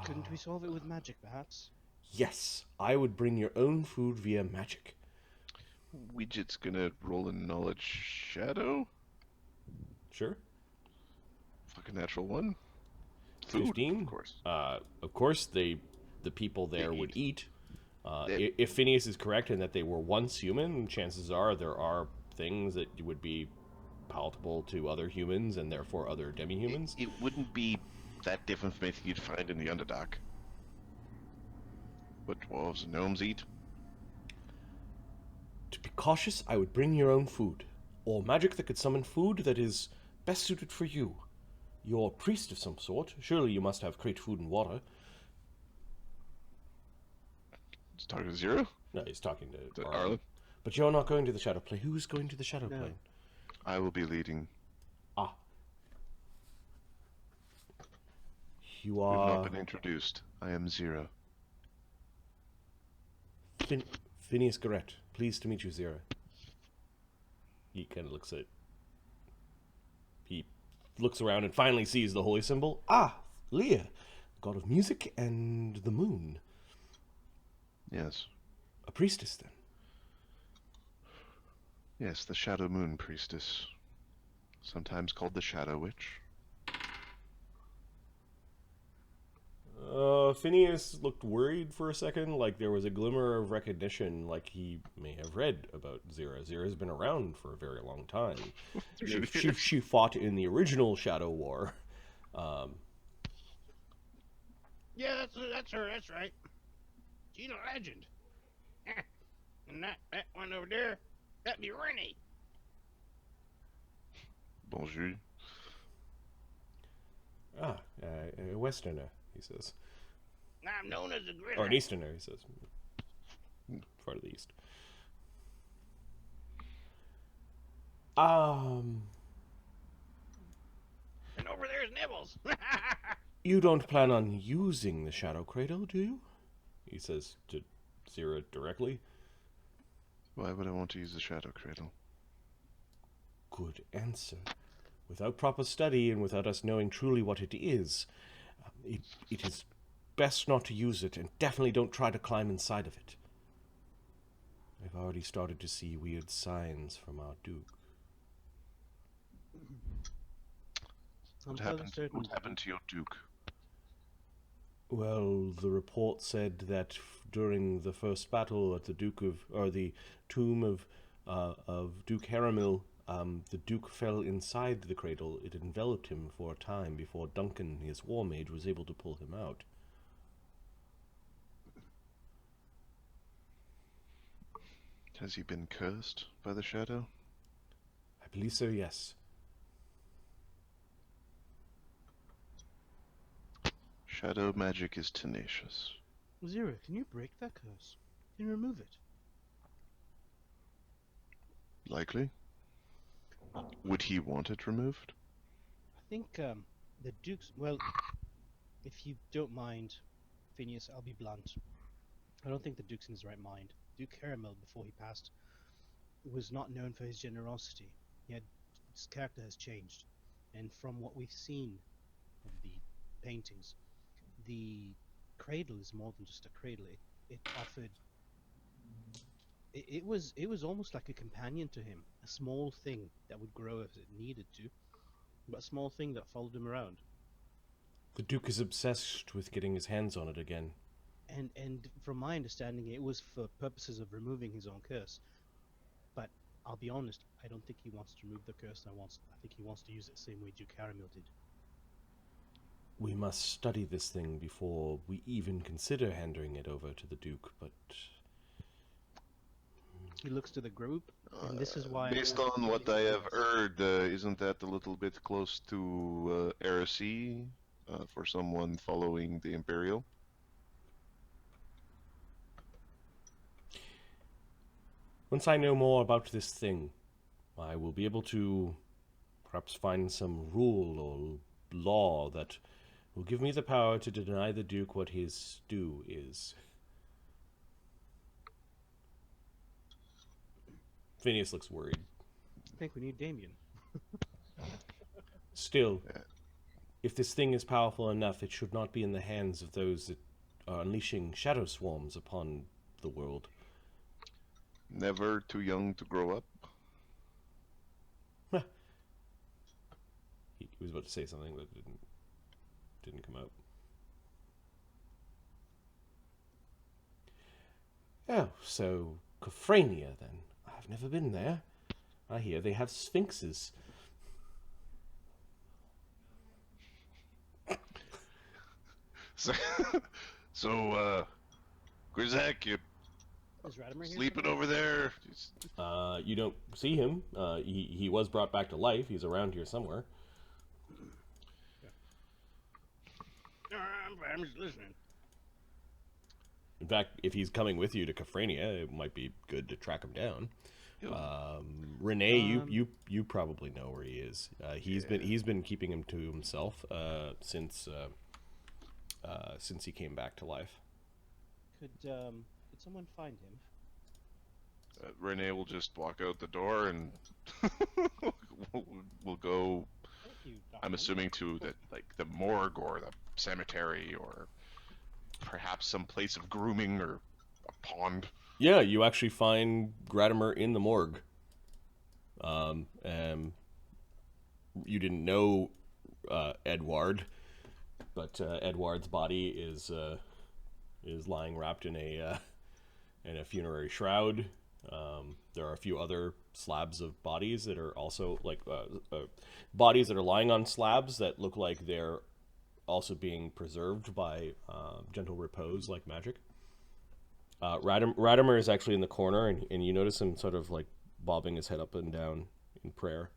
Couldn't we solve it with magic, perhaps? Yes, I would bring your own food via magic. Widget's gonna roll a knowledge shadow. Sure. Fucking natural one. Food, 15. of course. Of course, the people there They would eat. They- If Phineas is correct in that they were once human, chances are there are things that would be palatable to other humans and therefore other demi-humans. It wouldn't be that different from anything you'd find in the Underdark. What dwarves and gnomes eat. To be cautious, I would bring your own food, or magic that could summon food that is best suited for you. You're a priest of some sort. Surely you must have great food and water. Just talking to Zero? No, he's talking to Arlen. Arlen. But you're not going to the Shadow Plane. Who's going to the Shadow No. Plane? I will be leading. Ah. You We've are... not been introduced. I am Zero. Phineas Garrett. Pleased to meet you, Zyra. He kind of looks at... He looks around and finally sees the holy symbol. Ah, Leah, god of music and the moon. Yes. A priestess, then. Yes, the Shadow Moon Priestess. Sometimes called the Shadow Witch. Phineas looked worried for a second, like there was a glimmer of recognition, like he may have read about Zyra. Zyra's been around for a very long time. She fought in the original Shadow War. Yeah, that's her. That's right. She's a legend. And that one over there, that'd be Rennie. Bonjour. A Westerner, he says. I'm known as a grizzly. Or an Easterner, he says. Part of the East. And over there's Nibbles. You don't plan on using the Shadow Cradle, do you? He says to Zyra directly. Why would I want to use the Shadow Cradle? Good answer. Without proper study and without us knowing truly what it is, it is best not to use it, and definitely don't try to climb inside of it. I've already started to see weird signs from our Duke. What happened to your Duke? Well, the report said that during the first battle at the tomb of Duke Haramil, the Duke fell inside the cradle. It enveloped him for a time before Duncan, his war mage, was able to pull him out. Has he been cursed by the Shadow? I believe so, yes. Shadow magic is tenacious. Zyra, can you break that curse? Can you remove it? Likely. Would he want it removed? I think the Duke's... Well, if you don't mind, Phineas, I'll be blunt. I don't think the Duke's in his right mind. Duke Caramel, before he passed, was not known for his generosity. His character has changed. And from what we've seen in the paintings, the cradle is more than just a cradle. It offered... It was almost like a companion to him, a small thing that would grow as it needed to, but a small thing that followed him around. The Duke is obsessed with getting his hands on it again. And from my understanding, it was for purposes of removing his own curse. But I'll be honest, I don't think he wants to remove the curse. I think he wants to use it the same way Duke Caramel did. We must study this thing before we even consider handing it over to the Duke, but... He looks to the group, and this is why... Based on what I have heard, isn't that a little bit close to heresy for someone following the Imperial? Once I know more about this thing, I will be able to perhaps find some rule or law that will give me the power to deny the Duke what his due is. Phineas looks worried. I think we need Damien. Still, if this thing is powerful enough, it should not be in the hands of those that are unleashing shadow swarms upon the world. Never too young to grow up. He was about to say something that didn't come out. Oh, so Kafrania then. I've never been there. I hear they have sphinxes. So, Grizak, you Is Radamer here? sleeping over there? You don't see him. He was brought back to life. He's around here somewhere. I'm just listening. In fact, if he's coming with you to Kafrania, it might be good to track him down. Renee, you probably know where he is. He's been keeping him to himself since he came back to life. Could someone find him? Renee will just walk out the door and we'll go. Thank you, Dr. I'm assuming to the morgue or the cemetery or perhaps some place of grooming or a pond. Yeah, you actually find Radamer in the morgue. You didn't know Edward, but Edward's body is lying wrapped in a funerary shroud. There are a few other slabs of bodies that are also like bodies that are lying on slabs that look like they're also being preserved by gentle repose, like magic. Radamer is actually in the corner, and you notice him sort of like bobbing his head up and down in prayer.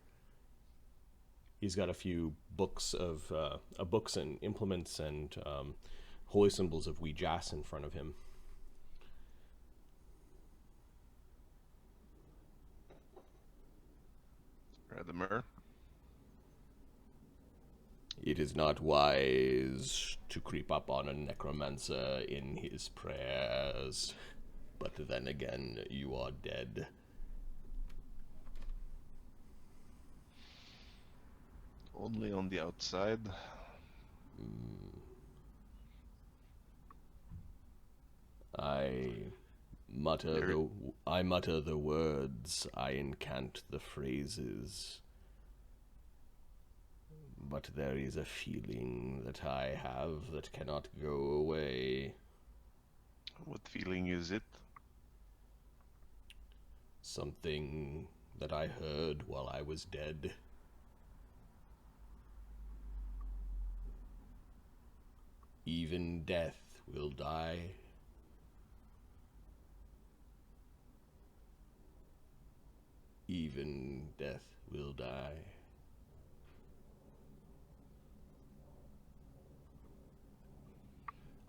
He's got a few books of books and implements and holy symbols of Weejas in front of him. Radamer. It is not wise to creep up on a necromancer in his prayers, but then again, you are dead. Only on the outside. I mutter the words, I incant the phrases. But there is a feeling that I have that cannot go away. What feeling is it? Something that I heard while I was dead. Even death will die. Even death will die.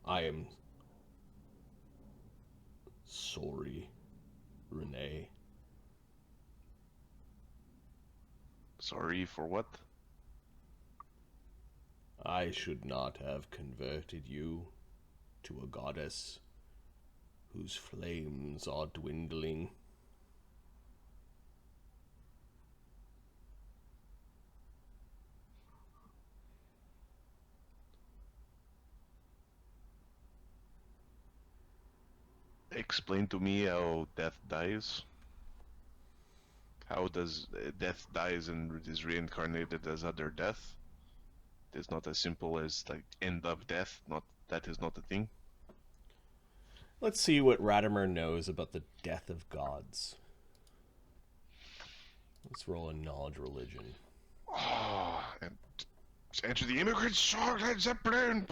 I am sorry, Renee. Sorry for what? I should not have converted you to a goddess whose flames are dwindling. Explain to me how death dies. How does death dies and is reincarnated as other death? It's not as simple as like end of death. Not that is not a thing. Let's see what Radamer knows about the death of gods. Let's roll a knowledge religion. Oh, and enter the immigrant song Led Zeppelin.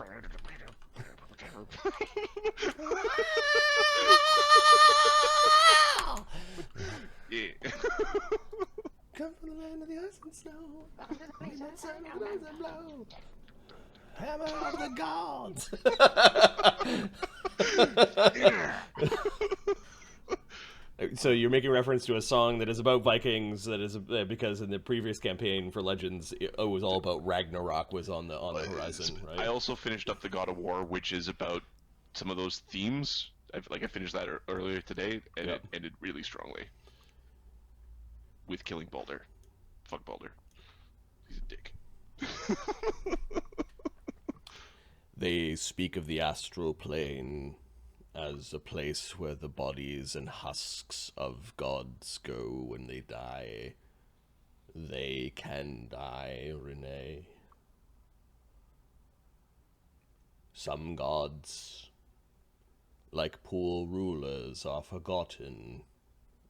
Yeah. Come from the land of the ice and snow. May that sound of rise and blow. Hammer of the gods. So you're making reference to a song that is about Vikings. That is because in the previous campaign for Legends, it was all about Ragnarok was on the horizon, right? I also finished up the God of War, which is about some of those themes. I finished that earlier today, and Yep. it ended really strongly. With killing Baldur. Fuck Baldur. He's a dick. They speak of the astral plane as a place where the bodies and husks of gods go when they die. They can die, Renee. Some gods, like poor rulers, are forgotten.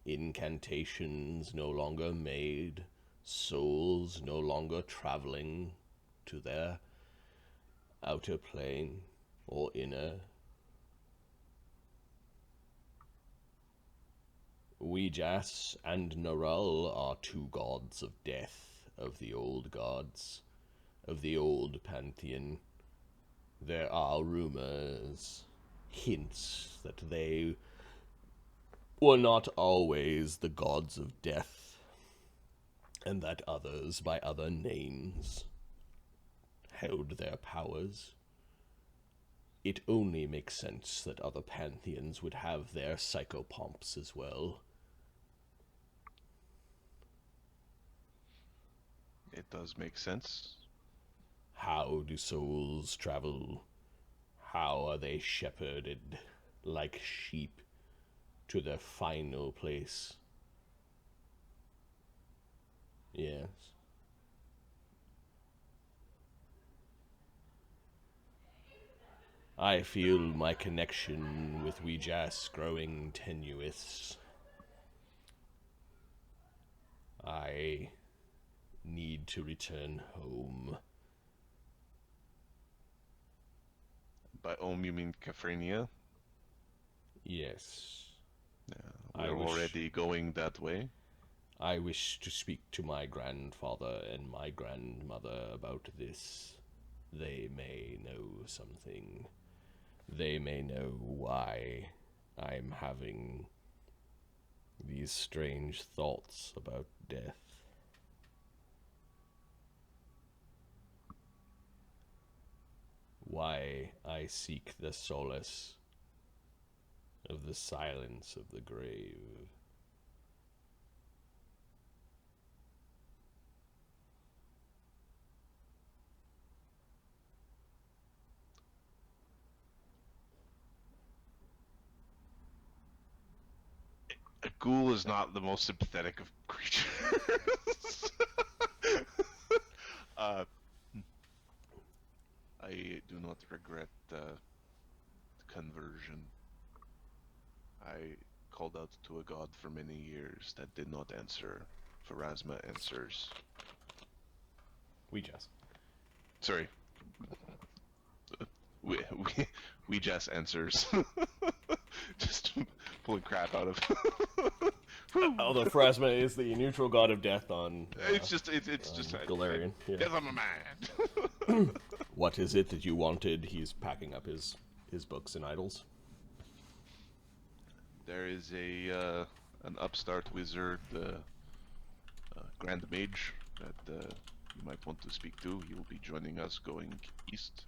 Incantations no longer made, souls no longer traveling to their outer plane or inner. Weejas and Narul are two gods of death, of the old gods, of the old pantheon. There are rumors, hints that they were not always the gods of death, and that others by other names held their powers. It only makes sense that other pantheons would have their psychopomps as well. It does make sense. How do souls travel? How are they shepherded like sheep to their final place? Yes. I feel my connection with Weejas growing tenuous. I need to return home. By home, you mean Cafrania? Yes. We're already going that way. I wish to speak to my grandfather and my grandmother about this. They may know something. They may know why I'm having these strange thoughts about death. Why I seek the solace of the silence of the grave. A ghoul is not the most sympathetic of creatures. I do not regret the conversion. I called out to a god for many years that did not answer. Pharasma answers. We just. Sorry. We just answers. Just pulling crap out of. Although Phrasma is the neutral god of death on. It's just Galarian. Yeah. Death on my mind. What is it that you wanted? He's packing up his books and idols. There is an upstart wizard, Grand Mage, that you might want to speak to. He will be joining us going east.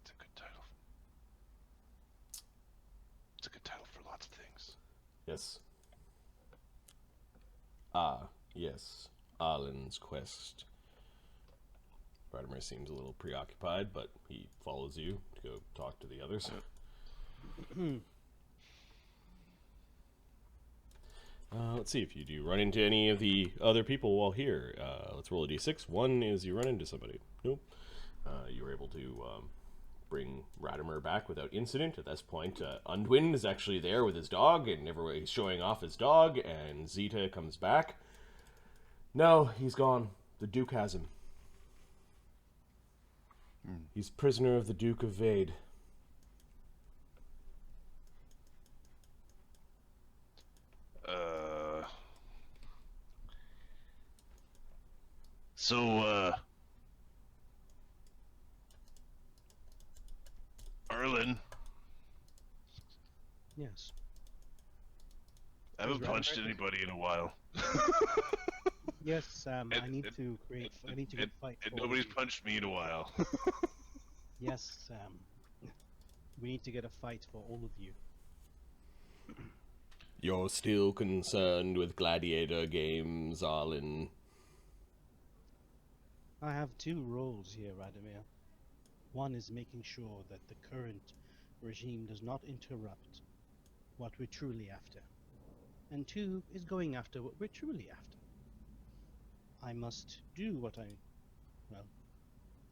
It's a good title. It's a good title for lots of things. Yes. Yes. Arlen's quest. Radamer seems a little preoccupied, but he follows you to go talk to the others. Let's see if you do run into any of the other people while here. Let's roll a d6. One is you run into somebody. Nope. You were able to bring Radamer back without incident. At this point, Undwin is actually there with his dog, and everybody's showing off his dog, and Zita comes back. No, he's gone. The Duke has him. He's prisoner of the Duke of Vade. Arlen, Yes. I haven't Radamer punched is- anybody in a while. Yes, I need to create. I need to get a fight. And for all of nobody's you. punched me in a while. Yes, we need to get a fight for all of you. You're still concerned with gladiator games, Arlen. I have two roles here, Radamer. One is making sure that the current regime does not interrupt what we're truly after. And two is going after what we're truly after. I must do what I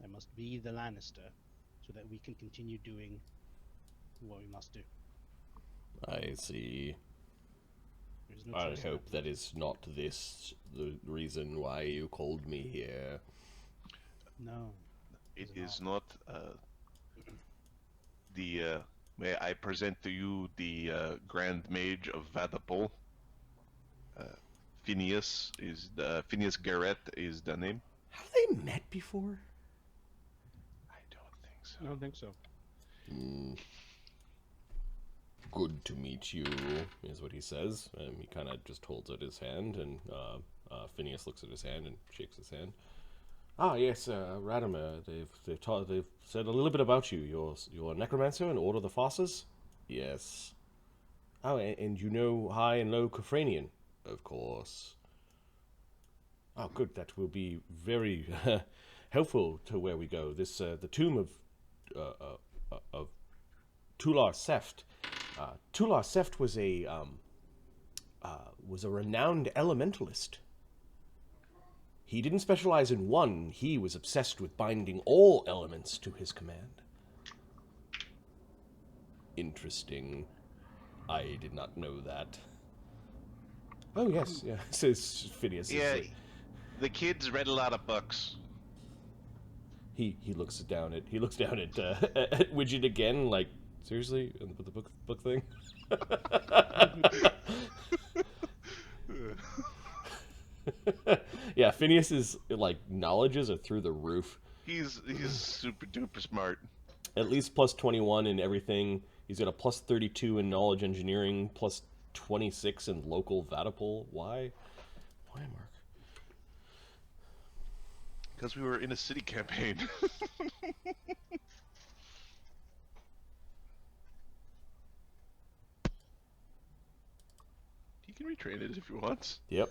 must be the Lannister so that we can continue doing what we must do. I see. There's no I choice. hope that is not this the reason why you called me here. No. It It's is not may I present to you the Grand Mage of Vaddapol. Phineas Garrett is the name. Have they met before? I don't think so. I don't think so. Good to meet you, is what he says. He kind of just holds out his hand, and Phineas looks at his hand and shakes his hand. Ah, yes, Radamer. They've said a little bit about you. You're a necromancer and Order of the Fosses? Yes. Oh, and you know High and Low Kafranian? Of course. Oh, good. That will be very helpful to where we go. This the tomb of Tular Seft. Tular Seft was a renowned elementalist. He didn't specialize in one. He was obsessed with binding all elements to his command. Interesting. I did not know that. Oh, yes. Yeah, says Phineas. Yeah, the kids read a lot of books. He looks down at at Widget again, like, seriously, with the book thing. Yeah, Phineas's like knowledges are through the roof. He's super duper smart. At least plus 21 in everything. He's got a plus 32 in knowledge engineering, plus 26 in local Vaddapol. Why? Why, Mark? Because we were in a city campaign. He can retrain it if he wants. Yep.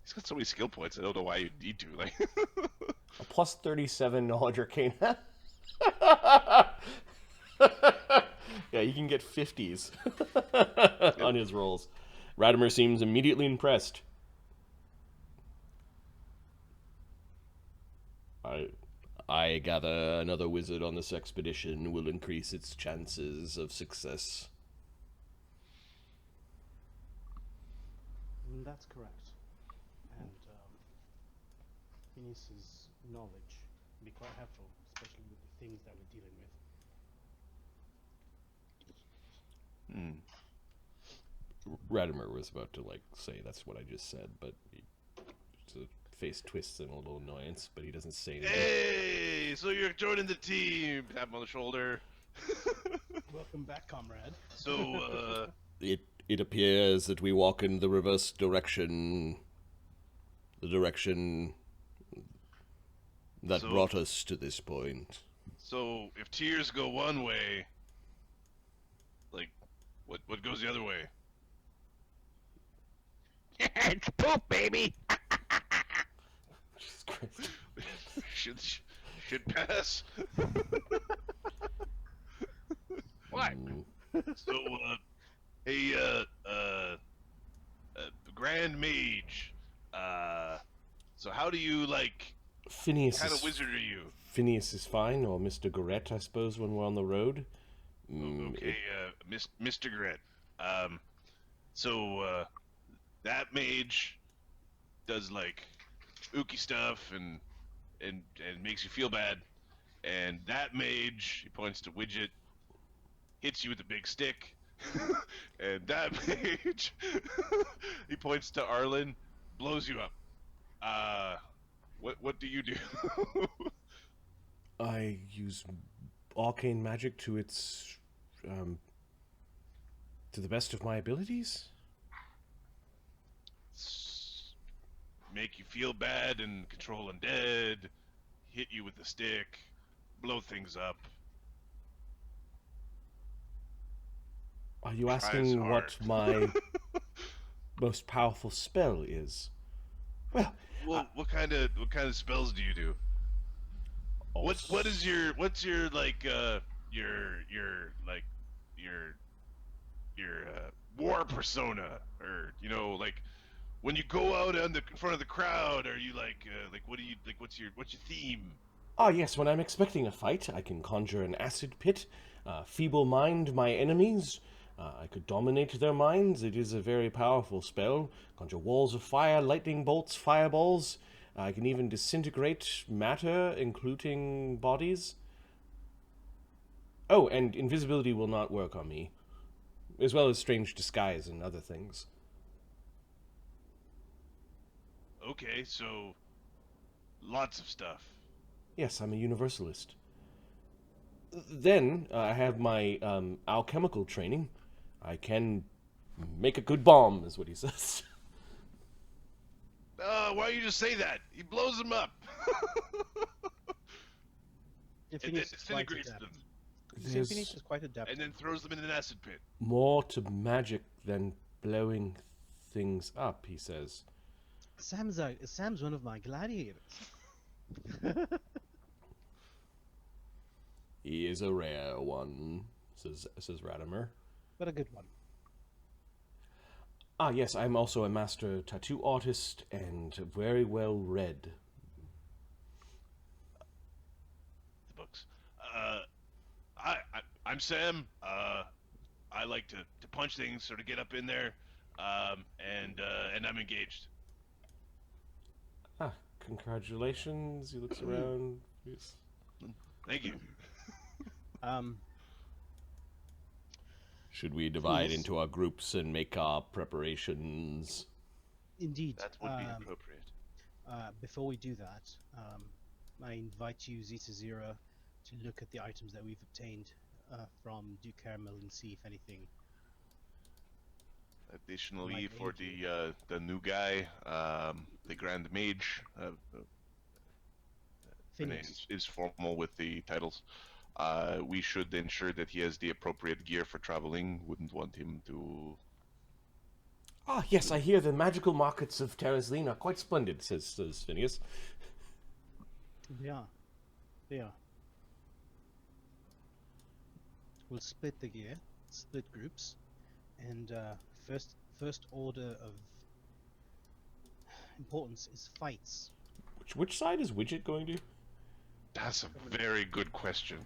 He's got so many skill points. I don't know why you need to. Like, A plus 37 knowledge arcana. Yeah, you can get 50s on his rolls. Radamer seems immediately impressed. I gather another wizard on this expedition will increase its chances of success. That's correct. And Phineas's knowledge will be quite helpful, especially with the things that we're dealing with. Radamer was about to say that's what I just said, but his face twists in a little annoyance, but he doesn't say anything. hey, so you're joining the team. Tap him on the shoulder. Welcome back, comrade. So, It appears that we walk in the reverse direction. The direction that brought us to this point. so if tears go one way, like, what goes the other way? It's poop, baby. Jesus Christ. should pass. What? So, hey, Grand Mage, so how do you, Phineas kind is, of wizard are you? Phineas is fine, or Mr. Goret, I suppose, when we're on the road. Okay, Mr. Gret. So, that mage does, ooky stuff and makes you feel bad. And that mage, he points to Widget, hits you with a big stick. And that mage, he points to Arlen, blows you up. What do you do? I use arcane magic to its, to the best of my abilities. Make you feel bad and control undead, hit you with a stick, blow things up. Are you Tries asking hard. what my most powerful spell is? Well, What kind of spells do you do? What's your war persona, or when you go out in front of the crowd, are you what do you what's your theme? Ah, yes, when I'm expecting a fight, I can conjure an acid pit, feeble mind my enemies. I could dominate their minds. It is a very powerful spell. Conjure walls of fire, lightning bolts, fireballs. I can even disintegrate matter, including bodies. Oh, and invisibility will not work on me, as well as strange disguise and other things. Okay, so lots of stuff. Yes, I'm a universalist. Then I have my alchemical training. I can make a good bomb, is what he says. Why don't you just say that? He blows them up. Yeah, And then Phineas is quite disintegrates adept. There's Phineas is quite adept. and then throws them in an acid pit. more to magic than blowing things up, he says. Sam's one of my gladiators. He is a rare one, says Radamer. But a good one. Ah, yes, I'm also a master tattoo artist and very well read. The books. I'm Sam. I like to punch things, sort of get up in there, and I'm engaged. Ah, congratulations. He looks around. Yes. Thank you. Um, Should we divide Please. into our groups and make our preparations? Indeed. That would be appropriate. Before we do that, I invite you, Zita Zyra, to look at the items that we've obtained from Duke Caramel and see if anything. Additionally, Might for aid the new guy, the Grand Mage, Phineas. is formal with the titles. We should ensure that he has the appropriate gear for traveling. Wouldn't want him to. Ah, yes, I hear the magical markets of Terraslene are quite splendid, says Phineas. Yeah, they are. We'll split the gear, split groups, and first order of importance is fights. Which side is Widget going to? That's a very good question.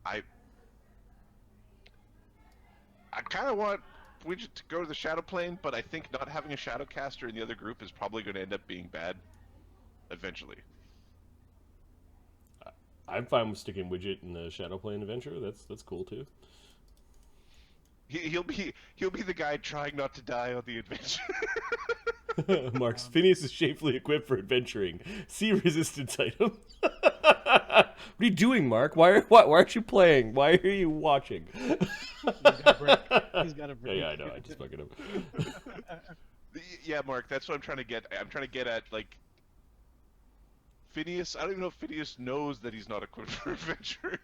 I kind of want Widget to go to the Shadow Plane, but I think not having a Shadow Caster in the other group is probably going to end up being bad. Eventually. I'm fine with sticking Widget in the Shadow Plane adventure. That's cool too. He'll be the guy trying not to die on the adventure. Mark's Phineas is shapefully equipped for adventuring. See resistance item. What are you doing, Mark? Why aren't you playing? Why are you watching? He's got a break. He's got a break. Yeah, I know. I just fucking him. Yeah, Mark, that's what I'm trying to get. I'm trying to get at like Phineas. I don't even know if Phineas knows that he's not equipped for adventuring.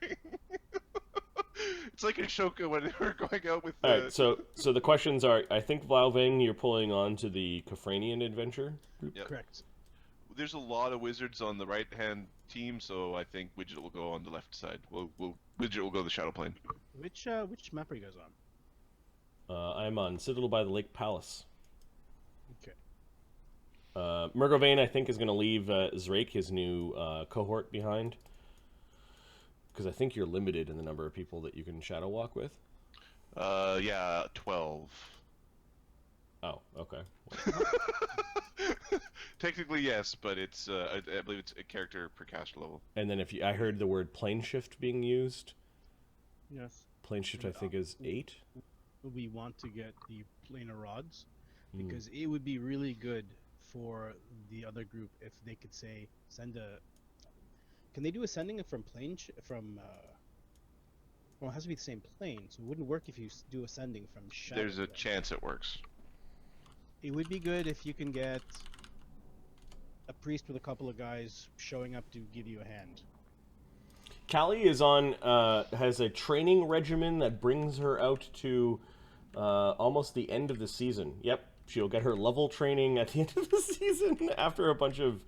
It's like Ashoka when they were going out with. All right, so the questions are: I think Valving, you're pulling on to the Kafranian adventure group. Yep. Correct. There's a lot of wizards on the right-hand team, so I think Widget will go on the left side. Widget will go to the Shadow Plane. Which map are you guys on? I'm on Citadel by the Lake Palace. Okay. Murgovane, I think, is going to leave Zrake, his new cohort, behind. Because I think you're limited in the number of people that you can shadow walk with. Yeah, 12. Oh, okay. Technically, yes, but it's I believe it's a character per caster level. And then I heard the word plane shift being used. Yes. Plane shift, I think, is 8. We want to get the planar rods because it would be really good for the other group if they could say send a. Can they do ascending from plane well, it has to be the same plane, so it wouldn't work if you do ascending from shadow. There's a chance it works. It would be good if you can get a priest with a couple of guys showing up to give you a hand. Callie is on has a training regimen that brings her out to almost the end of the season. Yep, she'll get her level training at the end of the season after a bunch of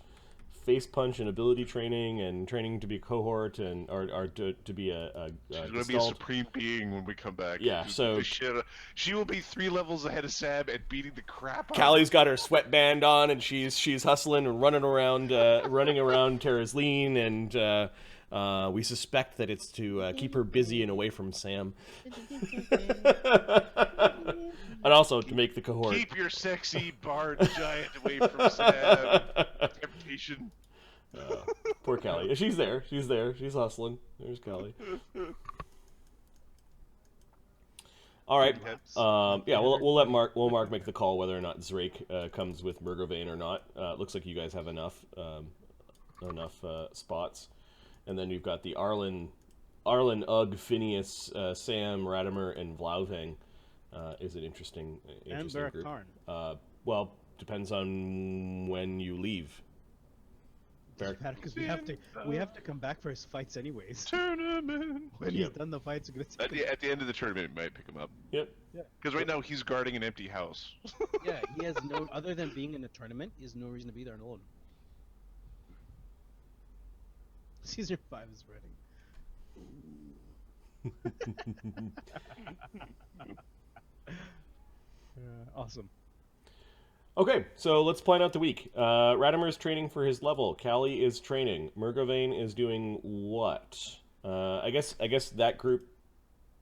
face punch and ability training and training to be a cohort and or to be a She's going to be a supreme being when we come back. Yeah, so she will be 3 levels ahead of Sam and beating the crap out. Callie's got her sweatband on and she's hustling and running around Terraslene, and we suspect that it's to keep her busy and away from Sam. And also to make the cohort. Keep your sexy bard giant away from Sam. Temptation. Poor Callie. She's there. She's hustling. There's Callie. All right. Yeah, we'll let Mark make the call whether or not Zrake comes with Murgovane or not. Looks like you guys have enough spots, and then you've got the Arlen, Ugg, Phineas, Sam, Radamer, and Vlauvang. Is an interesting and group. Karn. Well, depends on when you leave. Doesn't matter because we have to come back for his fights anyways. Tournament. When he's done the fights, we're gonna take At the end of the tournament, we might pick him up. Yep. Yeah. Because right now he's guarding an empty house. Yeah, he has no other than being in a tournament. He has no reason to be there alone. Caesar 5 is ready. Awesome. Okay, so let's plan out the week. Radamer is training for his level. Callie is training. Murgovane is doing what? I guess that group.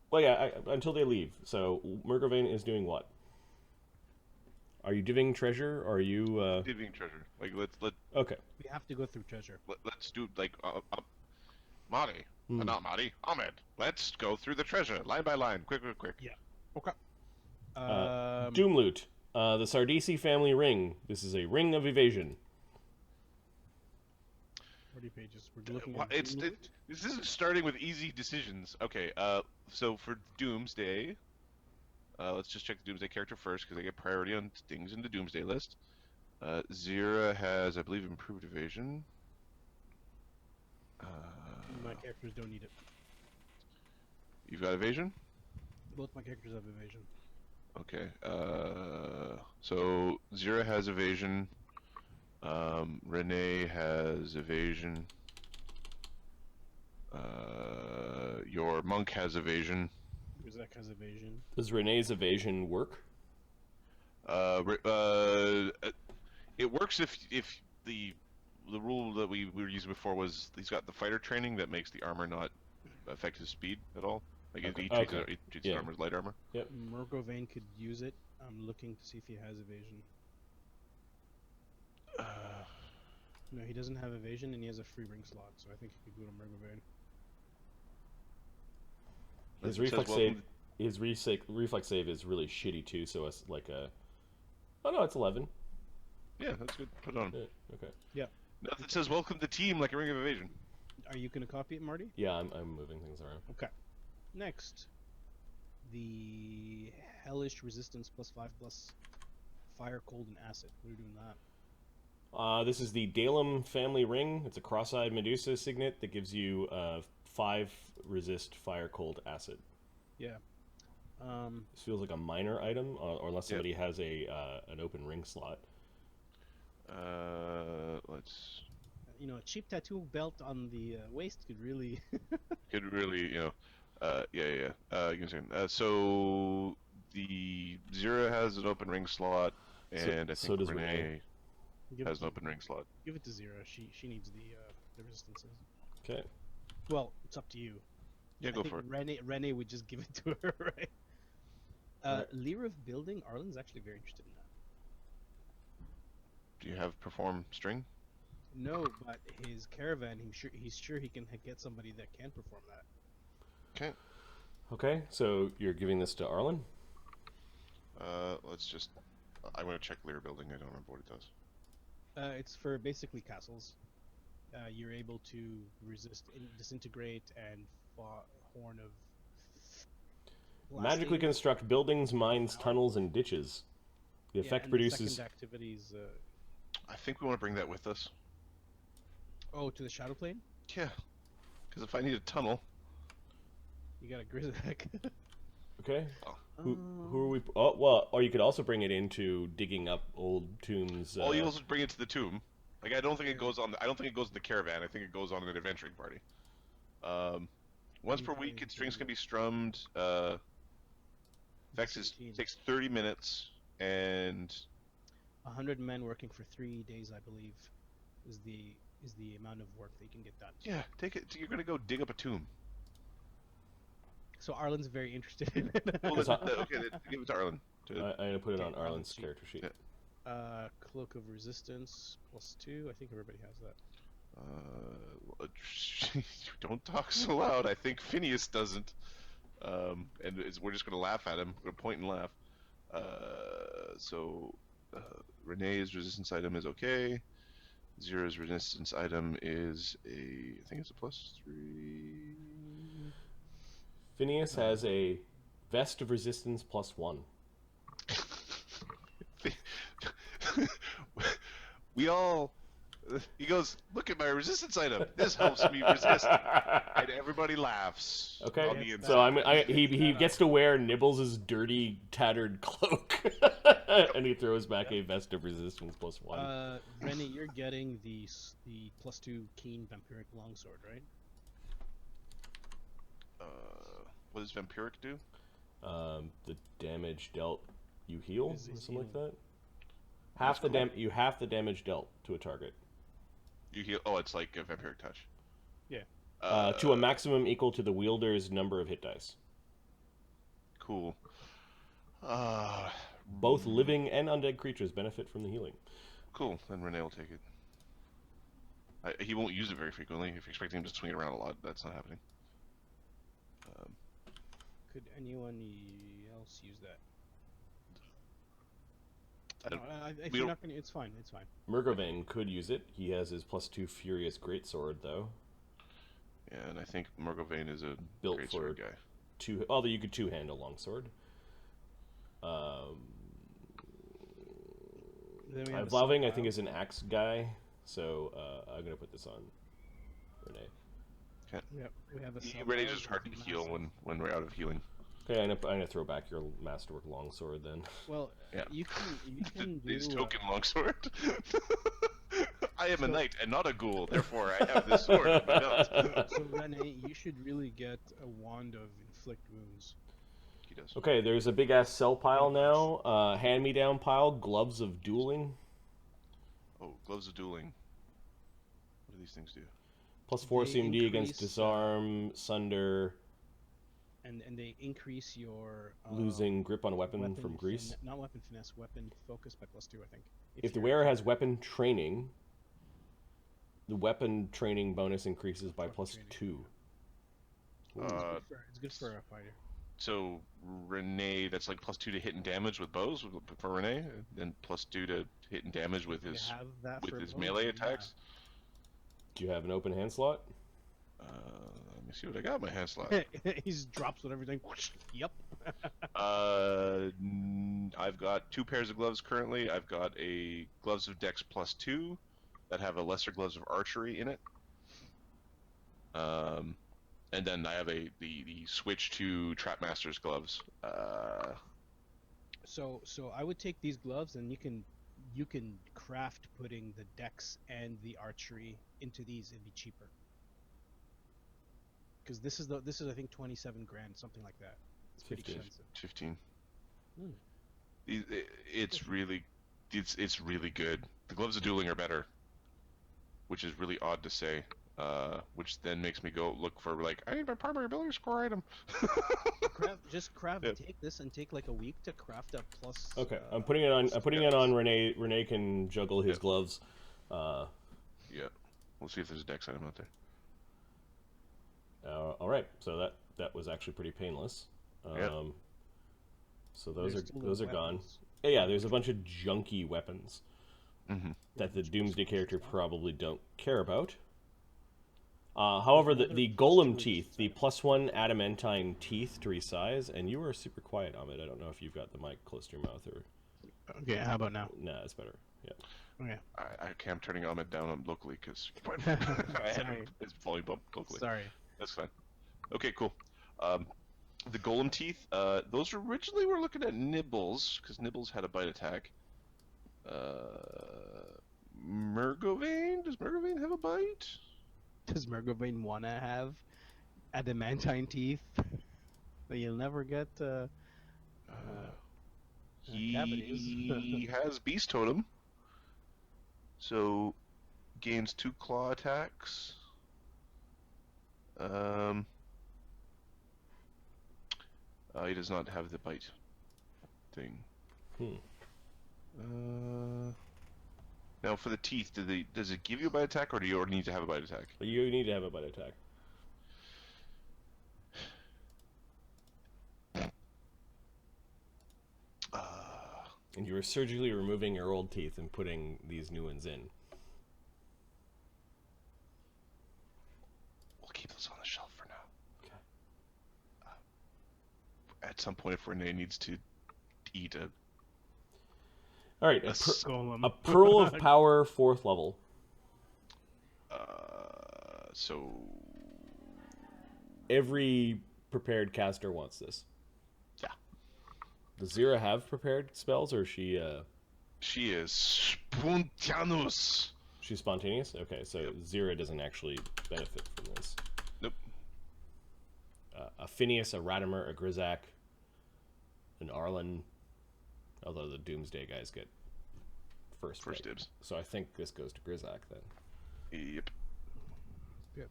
Well, yeah, until they leave. So Murgovane is doing what? Are you divvying treasure? Or are you? Divvying treasure. Like let Okay. We have to go through treasure. let's do like Marty, not Marty, Ahmed. Let's go through the treasure line by line, quick. Yeah. Okay. Doom loot. The Sardisi family ring. This is a ring of evasion. 40 pages. We're looking at This isn't starting with easy decisions. Okay. So for Doomsday, let's just check the Doomsday character first because I get priority on things in the Doomsday list. Zyra has, I believe, improved evasion. My characters don't need it. You've got evasion? Both my characters have evasion. Okay. So Zyra has evasion. Renee has evasion. Your monk has evasion. Rizek has evasion. Does Renee's evasion work? It works if the rule that we were using before was he's got the fighter training that makes the armor not affect his speed at all. Like he treats his armor as light armor. Yep. Murgovane could use it. I'm looking to see if he has evasion. No, he doesn't have evasion, and he has a free ring slot, so I think he could go to Murgovane. His reflex save. His reflex save is really shitty too. So it's like a. Oh no, it's 11. Yeah, that's good. Put it on. Yeah, okay. Yeah. Nothing says welcome to team like a ring of evasion. Are you gonna copy it, Marty? Yeah, I'm moving things around. Okay. Next, the hellish resistance +5 plus fire, cold, and acid. What are you doing that? This is the Dalem family ring. It's a cross-eyed Medusa signet that gives you 5 resist fire, cold, acid. Yeah. This feels like a minor item, or unless somebody has a an open ring slot. Let's. You know, a cheap tattoo belt on the waist could really. Could really, you know, yeah. Give me a second. So the Zyra has an open ring slot, and I think so does Renee Give has it an open ring slot. Give it to Zyra. She needs the resistances. Okay. Well, it's up to you. Yeah, go for it. Renee would just give it to her, right? Leer of building. Arlen's actually very interested in that. Do you have perform string? No, but his caravan. He's sure he can get somebody that can perform that. Okay. Okay, so you're giving this to Arlen? Let's just. I want to check Lear building. I don't remember what it does. It's for basically castles. You're able to resist disintegrate and horn of blasting. Magically construct buildings, mines, tunnels, and ditches. The effect and produces. second activities. I think we want to bring that with us. Oh, to the shadow plane. Yeah. Because if I need a tunnel. You got a Grizzak. Okay. Who are we? Oh well, or you could also bring it into digging up old tombs. You also bring it to the tomb. Like I don't think it goes on. I don't think it goes in the caravan. I think it goes on an adventuring party. Once per week, strings can be strummed. Vexes takes 30 minutes, and 100 men working for 3 days, I believe, is the amount of work they can get done. yeah, take it. You're gonna go dig up a tomb. So Arlen's very interested in it. Well, okay, give it to Arlen. I'm gonna put it on Okay, Arlen's sheet. character sheet. Yeah. Cloak of Resistance +2. I think everybody has that. Don't talk so loud. I think Phineas doesn't. And we're just gonna laugh at him. We're gonna point and laugh. Renee's resistance item is okay. Zyra's resistance item is I think it's a +3. Phineas has a vest of resistance +1. He goes, look at my resistance item. This helps me resist. And everybody laughs. On the Okay, inside. so he gets to wear Nibbles' dirty, tattered cloak, and he throws back a vest of resistance +1. Rennie, you're getting the +2 keen vampiric longsword, right? What does Vampiric do? The damage dealt, you heal, Is or something healing. like that. You half the damage dealt to a target. You heal. Oh, it's like a vampiric touch. Yeah. To a maximum equal to the wielder's number of hit dice. Cool. Both living and undead creatures benefit from the healing. Cool. Then Renee will take it. He won't use it very frequently. If you're expecting him to swing it around a lot, that's not happening. Could anyone else use that? I don't. If we you're don't- not gonna, it's fine. It's fine. Murgovane could use it. He has his +2 Furious Greatsword, though. Yeah, and I think Morgovane is a Built great for sword guy. Although you could two-hand a longsword. Then we have a Vlaving, I stockpile. think, is an axe guy, so I'm going to put this on Renee. Yep, we have a. Renee's stockpile just hard to of heal massive- when we're out of healing. Okay, I'm gonna throw back your masterwork longsword then. Well, Yeah. you can do. His token longsword. I am a So- knight and not a ghoul, therefore I have this sword in my belt. So Renee, you should really get a wand of inflict wounds. He does. Okay, there's a big ass sell pile now. Hand-me-down pile, gloves of dueling, Oh, gloves of dueling. What do these things do? +4 They CMD against increase, disarm, sunder, And they increase your losing grip on a weapon from grease. not weapon finesse, weapon focus by +2, I think. If the you're- wearer has weapon training, the weapon training bonus increases by Weapon +2. it's good for a fighter. So Renee, that's like +2 to hit and damage with bows for Renee, then +2 to hit and damage with You his have that for his bows, melee yeah. attacks. Do you have an open hand slot? Let me see what I got in my hand slot. He just drops with everything. Yep. I've got 2 pairs of gloves currently. I've got a gloves of Dex +2 that have a lesser gloves of archery in it. And then I have the switch to Trapmaster's gloves. So I would take these gloves and you can craft putting the dex and the archery into these. It'd be cheaper. Because this is I think 27 grand, something like that. It's pretty 15. expensive. 15. Hmm. It's really good. The gloves of dueling are better, which is really odd to say. Which then makes me go look for like I need my primary ability score item. Just craft. Yeah. Take this and take like a week to craft a plus. Okay, I'm putting it on. I'm putting it on Renee. Renee can juggle his Yeah. gloves. Yeah, we'll see if there's a dex item out there. All right, so that was actually pretty painless. Yeah. So There's those still are the gone. weapons. Yeah, there's a bunch of junky weapons Mm-hmm. that the Doomsday character probably don't care about. However, the golem teeth, the +1 adamantine teeth to resize, and you are super quiet, Ahmed. I don't know if you've got the mic close to your mouth or. Okay, how about now? Nah, it's better. Yeah. Okay. Okay, I'm turning Ahmed down locally because I had Sorry. his volume up locally. Sorry. That's fine. Okay, cool. The golem teeth, those originally were looking at Nibbles, because Nibbles had a bite attack. Murgovane? Does Murgovane have a bite? Does Murgovane wanna have adamantine teeth? But you'll never get. He cavities. has Beast Totem, so gains 2 claw attacks. He does not have the bite thing. Now for the teeth, does it give you a bite attack, or do you already need to have a bite attack? You need to have a bite attack. And you are surgically removing your old teeth and putting these new ones in. We'll keep those on the shelf for now. Okay. At some point, if Renee needs to eat a All right, Golem. a Pearl of Power, 4th level. so Every prepared caster wants this. yeah, Does Zyra have prepared spells, or is she she is spontaneous. she's spontaneous? Okay, so Yep. Zyra doesn't actually benefit from this. Nope. A Phineas, a Radamer, a Grizzak, and Arlen, although the Doomsday guys get first pick. dibs. So I think this goes to Grizak then. Yep. Yep.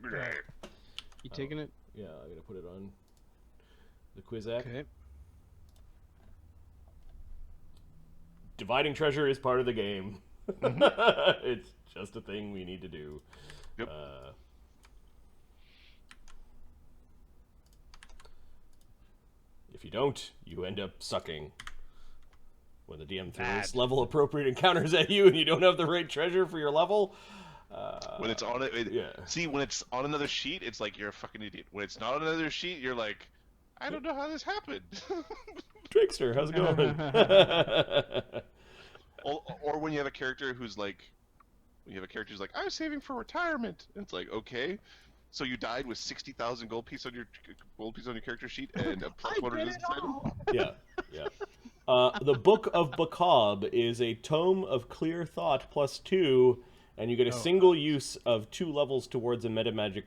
Right. You taking it? Yeah, I'm gonna put it on the Quizak. Okay. Dividing treasure is part of the game. It's just a thing we need to do. Yep. If you don't, you end up sucking. When the DM throws level appropriate encounters at you and you don't have the right treasure for your level. When it's on it, yeah. See, when it's on another sheet, it's like you're a fucking idiot. When it's not on another sheet, you're like, I don't know how this happened. Trickster, how's it going? or when you have a character who's like, I'm saving for retirement. And it's like, okay, so you died with 60,000 gold piece on your character sheet and a plus one resistance item. Yeah, yeah. The Book of Bakab is a tome of clear thought +2, and you get a single use of 2 levels towards a metamagic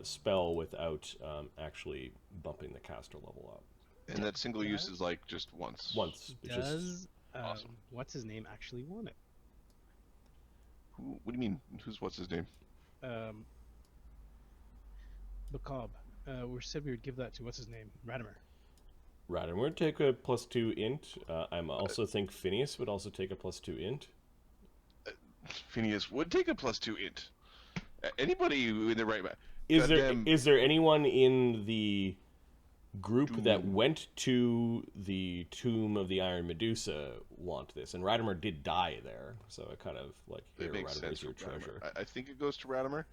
spell without actually bumping the caster level up. And that single use is like just once. Once. It's Does awesome. what's his name actually want it? What do you mean? What's his name? Bakab. We said we would give that to what's his name? Radamer. Radamer would take a +2 int. I also think Phineas would also take a +2 int. Phineas would take a +2 int. Anybody in the right... Is there anyone in the group that went to the Tomb of the Iron Medusa want this? And Radamer did die there, so it kind of like, here, Radamer's your treasure. I think it goes to Radamer.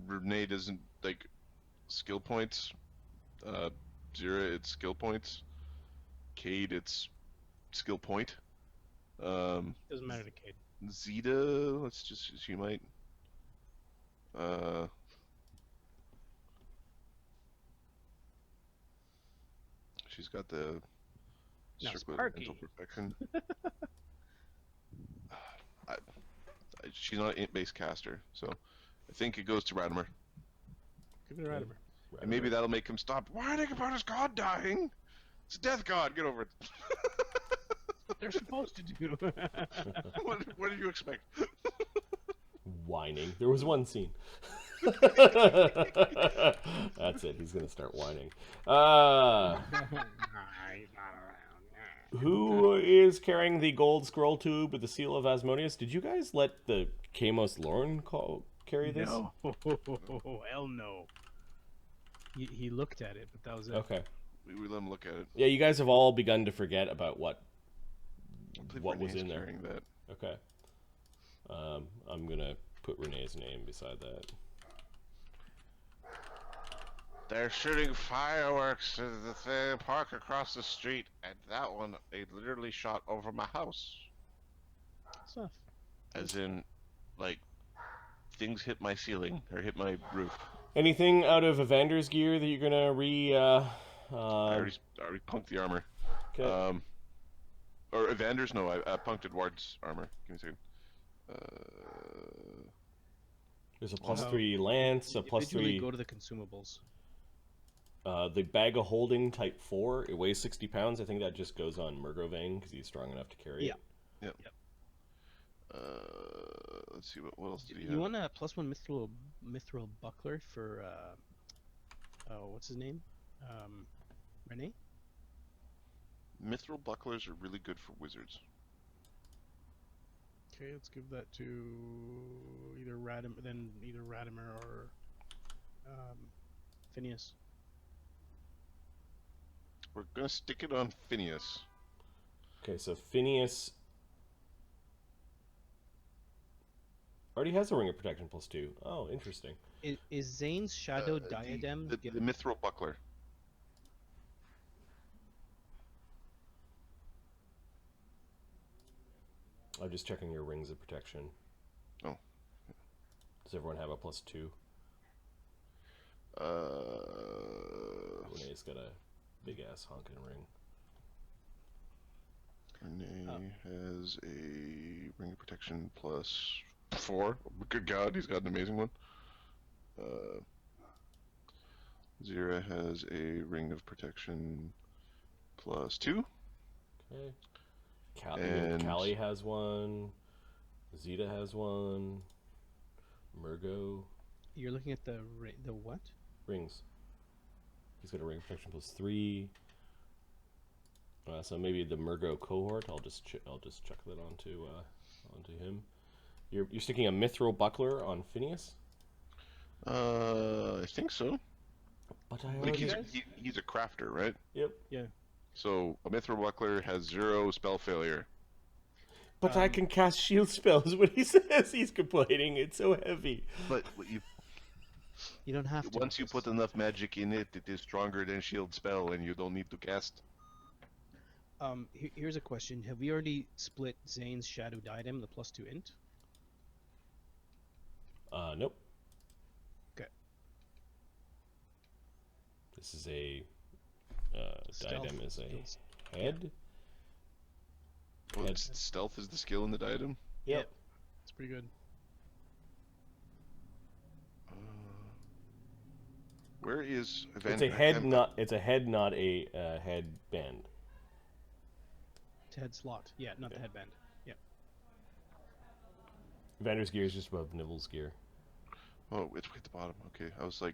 Renee doesn't like skill points. Zyra, it's skill points. Cade, it's skill point. Doesn't matter to Cade. Zita, let's just, she might. She's got the Now circle of Sparky. mental perfection. She's not an int-based caster, so I think it goes to Radamer. Give it to Radamer. And maybe that'll make him stop whining about his god dying. It's a death god. Get over it. What they're supposed to do. What did you expect? Whining. There was one scene. That's it. He's gonna start whining. Who is carrying the gold scroll tube with the seal of Asmodeus? Did you guys let the Kamos Lorne carry this? No. Hell no. He looked at it, but that was it. Okay. We let him look at it. Yeah, you guys have all begun to forget about what was Renee's in there. carrying that. Okay. I'm gonna put Renee's name beside that. They're shooting fireworks in the park across the street, and that one, they literally shot over my house. Stuff. As in, like, things hit my ceiling, or hit my roof. Anything out of Evander's gear that you're gonna I already punked the armor. Okay. Or Evander's? No, I punked Edward's armor. Give me a second. There's a +3 lance, a +3. Go to the consumables. The bag of holding type 4. It weighs 60 pounds. I think that just goes on Murgovane because he's strong enough to carry it. Yep. Let's see what else did he have? You want a +1 mithril buckler for what's his name? Renee? Mithril bucklers are really good for wizards. Okay, let's give that to either Radamer or Phineas. We're gonna stick it on Phineas. Okay, so Phineas already has a ring of protection +2. Oh, interesting. Is Zane's shadow diadem The mithril buckler. I'm just checking your rings of protection. Oh. Does everyone have a +2? Renee's got a big ass honking ring. Renee has a ring of protection +4. Good God, he's got an amazing one. Zyra has a ring of protection +2. Okay. And- Callie has one. Zita has one. Murgo You're looking at the what? rings. He's got a ring protection +3. So maybe the Murgo cohort. I'll just chuck that onto him. You're sticking a mithril buckler on Phineas. I think so. But I Like already. he's a crafter, right? Yep. Yeah. So a mithril buckler has 0 spell failure. But I can cast shield spells when he says he's complaining. It's so heavy. But You don't have to. once you put enough magic in it, it is stronger than shield spell, and you don't need to cast. Here's a question: have we already split Zane's shadow diadem, the +2 int? Nope. Okay. This is a Stealth diadem is a skills. head. Well, Head. stealth is the skill in the diadem. Yep. It's pretty good. Where is It's a head, not a headband. It's head slot. Yeah, not the headband. Yeah. Vander's gear is just above Nibble's gear. Oh, it's way at the bottom. Okay, I was like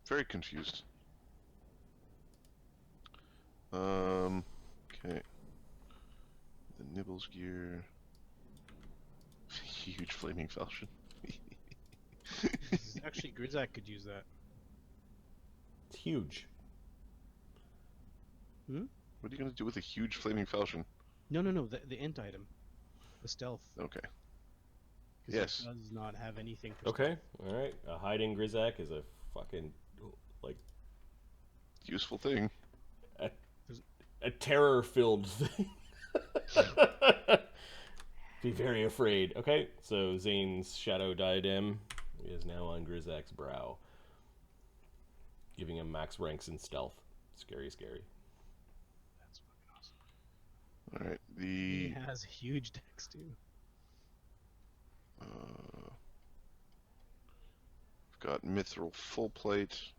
very confused. Okay. The Nibbles gear. Huge flaming falchion. Actually, Grizak could use that. It's huge. What are you gonna do with a huge flaming falchion? No, the int item, the stealth. Okay. 'Cause Yes. It does not have anything. For Okay. All right. A hiding Grizak is a fucking like Useful thing. a terror-filled thing. Be very afraid. Okay. So Zane's shadow diadem is now on Grizak's brow, giving him max ranks in stealth. Scary, scary. That's fucking awesome. All right. He has huge decks too. We've got mithril full plate.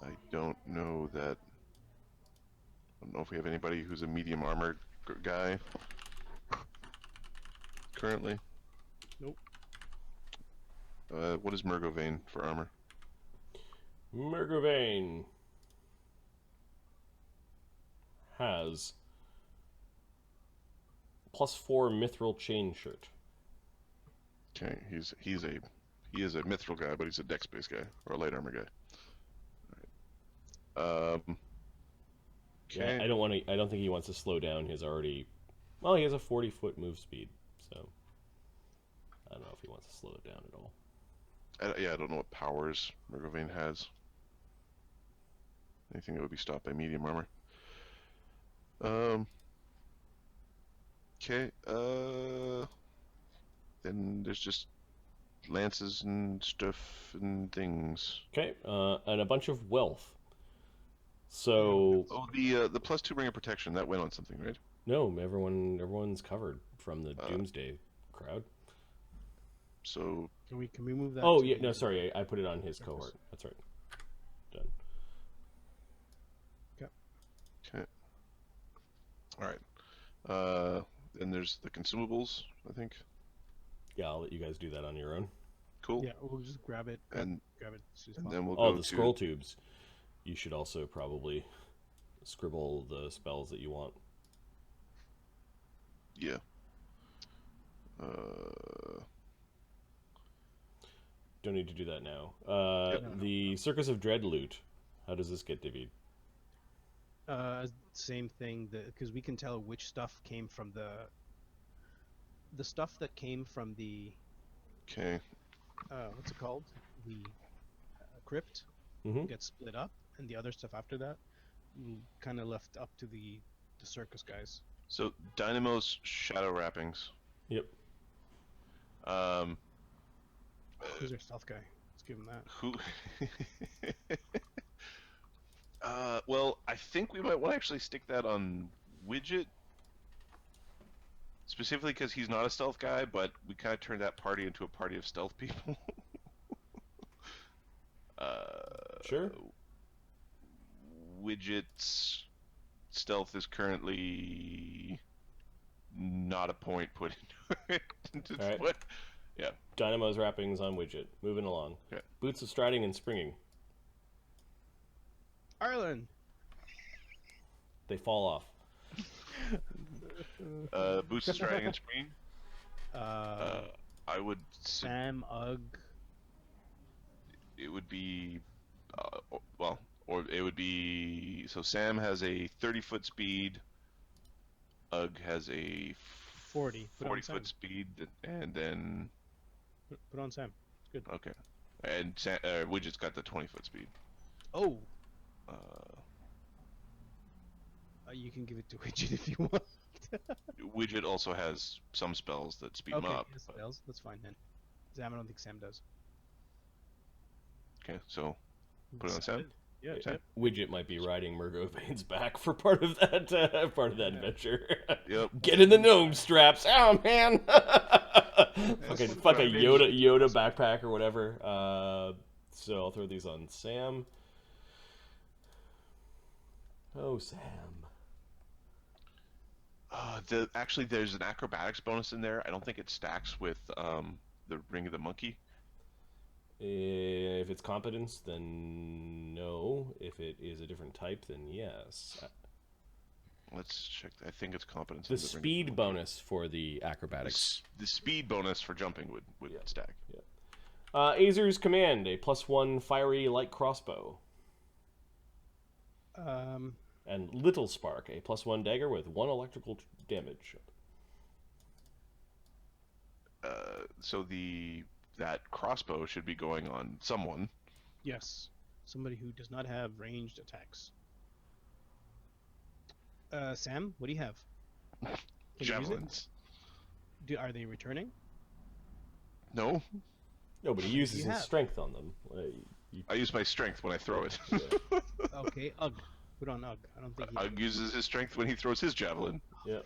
I don't know that. I don't know if we have anybody who's a medium armor guy currently. Nope. What is Murgovane for armor? Murgovane has +4 mithril chain shirt. Okay, he is a mithril guy, but he's a dex based guy or a light armor guy. All right. Okay. Yeah, I don't think he wants to slow down his already. Well, he has a 40-foot move speed, so I don't know if he wants to slow it down at all. I don't know what powers Murgovane has. Anything that would be stopped by medium armor. Okay. Then there's just lances and stuff and things. Okay, and a bunch of wealth. So Oh, the +2 ring of protection that went on something, right? no, everyone's covered from the Doomsday crowd. So Can we move that? Oh to yeah, the- no, sorry, I put it on his Circus. cohort. That's right. Done. okay. All right. Then there's the consumables, I think. Yeah, I'll let you guys do that on your own. Cool. Yeah, we'll just grab it. And grab it. It's just and fine. then we'll Oh, go the to scroll tubes. You should also probably scribble the spells that you want. yeah. Don't need to do that now. Yep. The Circus of Dread loot. How does this get divvied? Same thing, because we can tell which stuff came from the stuff that came from the Okay. what's it called? The crypt Mm-hmm. gets split up, and the other stuff after that kind of left up to the circus guys. So Dynamo's shadow wrappings. Yep. Who's our stealth guy? Let's give him that. Who? Well, I think we might want to actually stick that on Widget. Specifically because he's not a stealth guy, but we kind of turned that party into a party of stealth people. Sure. Widget's stealth is currently not a point put into it. All right. What? Yeah. Dynamo's wrappings on Widget. Moving along. Okay. Boots of striding and springing. Arlen. They fall off. Boots of striding and springing. I would. Sam, Ugg. It would be, or it would be. So Sam has a 30-foot speed. Ugg has a 40. Put on 40-foot Sam. speed, and then Put on Sam. It's good. okay, and Widget's got the 20-foot speed. Oh, Uh, you can give it to Widget if you want. Widget also has some spells that speed him Okay, up. yes, spells. That's fine then. Sam, I don't think Sam does. Okay, so put it on Sam. Yeah, Sam. Widget might be riding Murgovane's back for part of that adventure. Yep. Get in the gnome straps. Oh man. Fuck a Yoda backpack or whatever. So I'll throw these on Sam. Oh, Sam. Actually, there's an acrobatics bonus in there. I don't think it stacks with the Ring of the Monkey. If it's competence, then no. If it is a different type, then yes. Let's check. I think it's competence. The in Ring of speed Monkey. bonus for the acrobatics. The speed bonus for jumping would stack. Azer's command, a +1 fiery light crossbow. And Little Spark, a +1 dagger with 1 electrical damage. So that crossbow should be going on someone. Yes. Somebody who does not have ranged attacks. Sam, what do you have? Can you use it? Javelins. Are they returning? No, No, but he uses you his have? strength on them. I use my strength when I throw it. Okay, Ugg. Put on Ugg. I don't think he Ugg uses his strength when he throws his javelin. Yeah.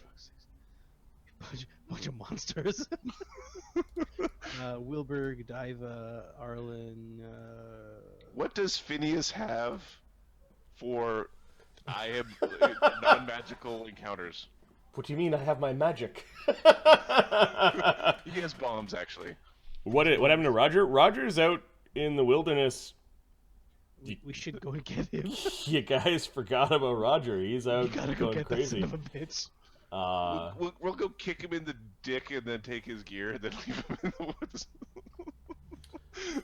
Bunch of monsters. Wilburg, Diva, Arlen. What does Phineas have for I am non-magical encounters? What do you mean I have my magic? He has bombs, actually. What happened to Roger? Roger's out in the wilderness. We should go and get him. You guys forgot about Roger. He's out You gotta go going get crazy. that son of a bitch. We'll go kick him in the dick and then take his gear and then leave him in the woods.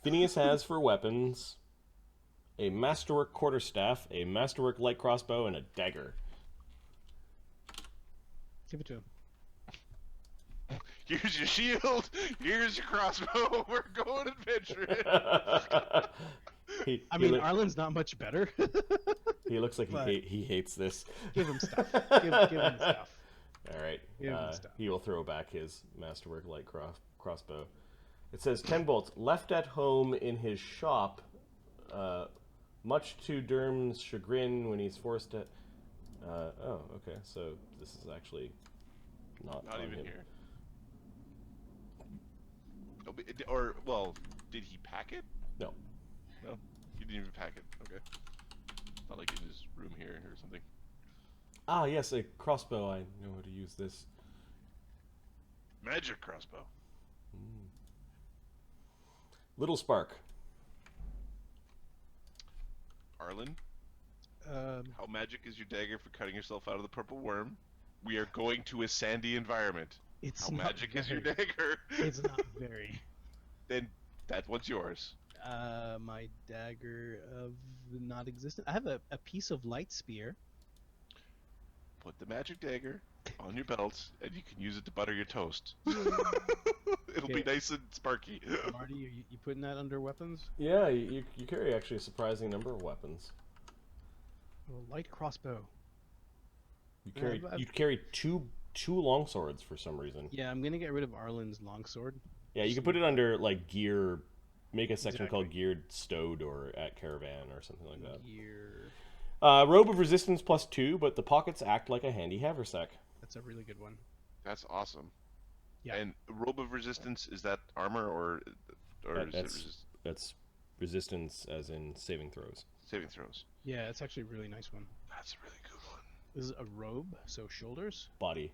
Phineas has for weapons a masterwork quarterstaff, a masterwork light crossbow, and a dagger. Give it to him. Here's your shield. Here's your crossbow. We're going adventuring. Arlen's not much better. He looks like But- he hates this. Give him stuff. Give him stuff. All right. Give him stuff. He will throw back his masterwork light crossbow. It says 10 bolts left at home in his shop, much to Derm's chagrin when he's forced to. Oh, okay. So this is actually not on even him. here. Or, well, did he pack it? No. No, he didn't even pack it. Okay. Not like in his room here or something. Ah, yes, a crossbow. I know how to use this. Magic crossbow. Little Spark. Arlen, how magic is your dagger for cutting yourself out of the purple worm? We are going to a sandy environment. It's How not magic is your very- dagger? It's not very. Then that one's yours. My dagger of not existent. I have a piece of light spear. Put the magic dagger on your belt, and you can use it to butter your toast. It'll be Okay. nice and sparky. Marty, you putting that under weapons? Yeah, you carry actually a surprising number of weapons. A light crossbow. You carry two longswords for some reason. Yeah, I'm gonna get rid of Arlen's longsword. Yeah, you can put it under like gear. Make a section Exactly. called geared stowed or at caravan or something like that. Gear. Robe of resistance +2, but the pockets act like a handy haversack. That's a really good one. That's awesome. Yeah. And robe of resistance, is that armor or is it That's resist? that's resistance, as in saving throws. Saving throws. Yeah, it's actually a really nice one. That's a really good one. This is a robe, so shoulders. Body.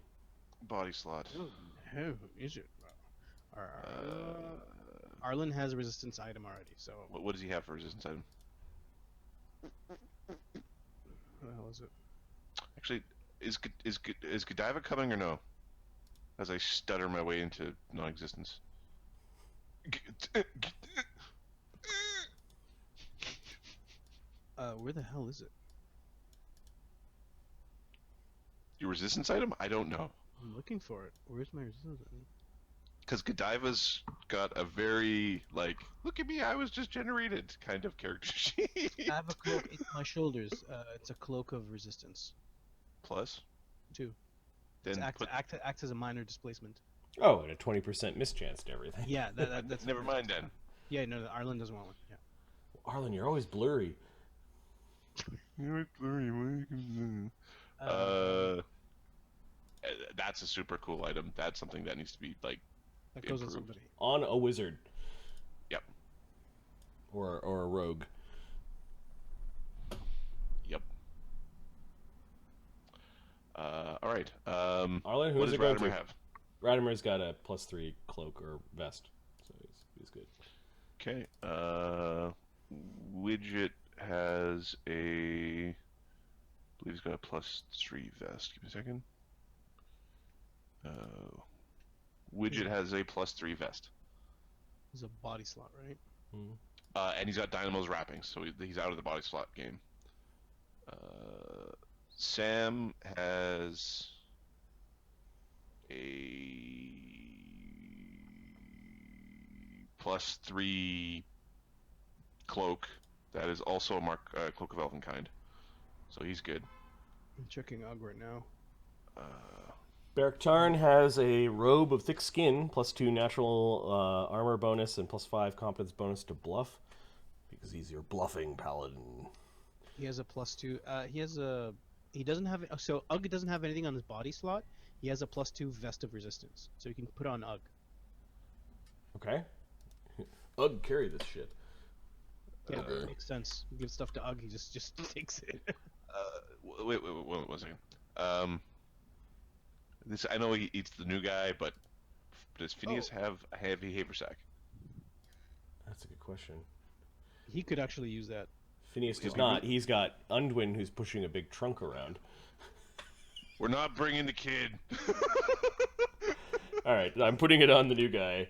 Body slot. Oh, no, is it? Arlen has a resistance item already, so What does he have for resistance item? what the hell is it? Actually, is Godiva coming or no? As I stutter my way into non-existence. Where the hell is it? Your resistance item? I don't know. I'm looking for it. Where's my resistance item? Because Godiva's got a very, like, look at me, I was just generated kind of character sheet. I have a cloak in my shoulders. It's a cloak of resistance. Plus? 2. Then Acts as a minor displacement. Oh, and a 20% mischance to everything. Yeah, that's Never mind then. Yeah, no, Arlen doesn't want one. Yeah. Arlen, you're always blurry. That's a super cool item. That's something that needs to be, like, That goes on improved. somebody. On a wizard. Yep. Or a rogue. Yep. Alright. Arlen, What who's does it going Radamer to? have? Radamer's got a +3 cloak or vest, so he's good. Okay. Widget has a... I believe he's got a +3 vest. Give me a second. Widget has a +3 vest. It's a body slot, right? And he's got Dynamo's wrappings, so he's out of the body slot game. Sam has a +3 cloak that is also a cloak of Elvenkind, so he's good. I'm checking Og right now. Beric Tarn has a robe of thick skin, +2 natural armor bonus, and +5 competence bonus to bluff, because he's your bluffing paladin. He has a +2. He doesn't have. So Ugg doesn't have anything on his body slot. He has a +2 vest of resistance, so he can put on Ugg. Okay. Ugg, carry this shit. Yeah, makes sense. You give stuff to Ugg, he just takes it. Wait, one second. I know he's the new guy, but does Phineas have a heavy haversack? That's a good question. He could actually use that. Phineas does not. He's got Undwin, who's pushing a big trunk around. We're not bringing the kid. All right, I'm putting it on the new guy.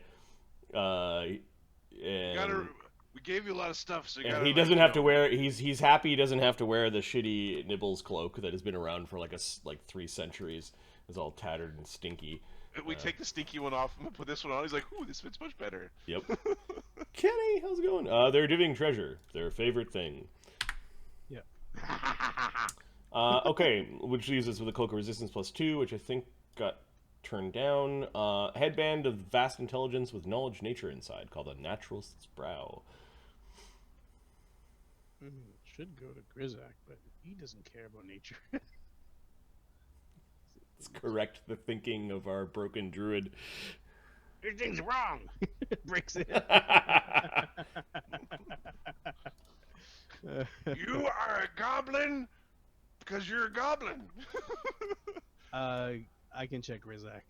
We gave you a lot of stuff, so you and gotta. he doesn't have to wear. He's happy he doesn't have to wear the shitty Nibbles cloak that has been around for like 3 centuries. It's all tattered and stinky. We take the stinky one off and put this one on. He's like, "Ooh, this fits much better." Yep. Kenny, how's it going? They're divvying treasure. Their favorite thing. Yeah. Okay, which leaves us with a cloak of resistance +2, which I think got turned down. Headband of vast intelligence with knowledge nature inside, called a naturalist's brow. Should go to Grizak, but he doesn't care about nature. Let's correct the thinking of our broken druid. Your thing's wrong. Breaks it. You are a goblin because you're a goblin. I can check Grizak.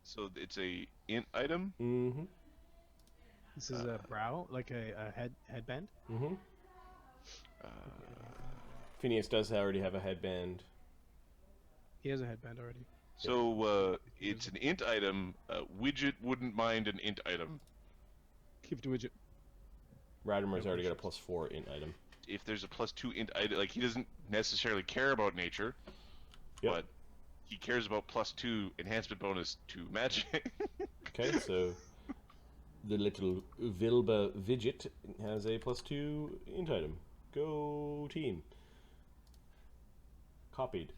So it's a int item. Mm-hmm. This is a brow, like a headband. Mm-hmm. Phineas does already have a headband. He has a headband already. So it's an int item. Widget wouldn't mind an int item. Give it to Widget. Radamer's already got a +4 int item. If there's a +2 int item, like he doesn't necessarily care about nature, but he cares about +2 enhancement bonus to magic. Okay, so the little Vilba Vidget has a +2 int item. Go team. Copied.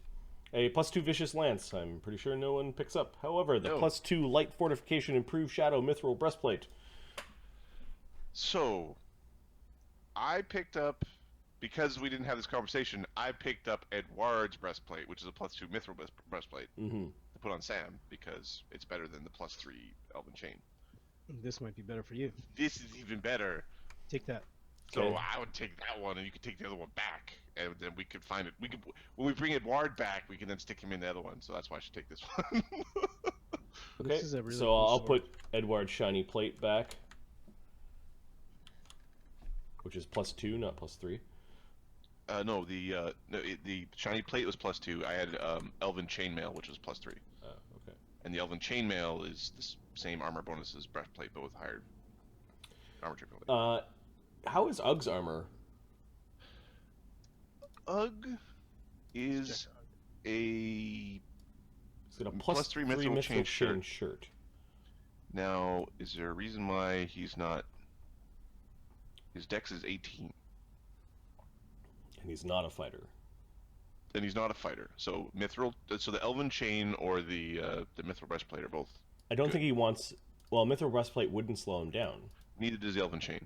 A +2 vicious lance. I'm pretty sure no one picks up. However, the +2 light fortification improved shadow mithril breastplate. So, I picked up, because we didn't have this conversation, I picked up Edward's breastplate, which is a +2 mithril breastplate, Mm-hmm. to put on Sam, because it's better than the +3 elven chain. This might be better for you. This is even better. Take that. So Okay. I would take that one, and you could take the other one back, and then we could find it. We could, when we bring Edward back, we can then stick him in the other one. So that's why I should take this one. Okay. This is a really So cool I'll sword. put Edward's shiny plate back, which is +2, not +3. No, the shiny plate was +2. I had Elven Chainmail, which was +3, Oh, okay. and the Elven Chainmail is the same armor bonus as breastplate, but with higher armor capability. How is Ugg's armor? Ugg is a It's got a +3 +3 mithril chain shirt. shirt. Now, is there a reason why he's not? His dex is 18, And he's not a fighter. and he's not a fighter. So mithril. So the Elven Chain or the mithril breastplate are both. I don't Good. think he wants. Well, Mithril Breastplate wouldn't slow him down. Neither does the Elven Chain.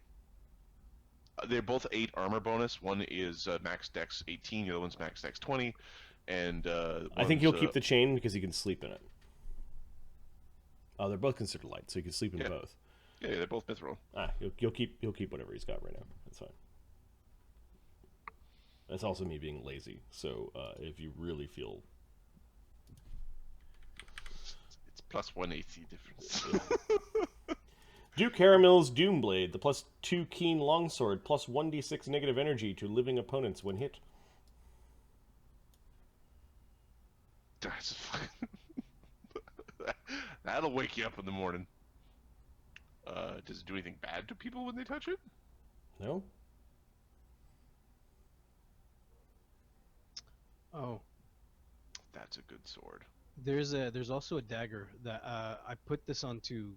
They're both 8 armor bonus. One is max dex 18, the other one's max dex 20, and I think one's, he'll keep the chain because he can sleep in it. Oh, they're both considered light, so he can sleep in Yeah. both. Yeah, they're both mithril. He'll keep whatever he's got right now. That's fine. That's also me being lazy. So if you really feel, It's +1 AC difference. Duke Caramel's Doomblade, the +2 keen longsword, +1d6 negative energy to living opponents when hit. That's fucking... That'll wake you up in the morning. Does it do anything bad to people when they touch it? No. Oh, That's a good sword. there's also a dagger that I put this onto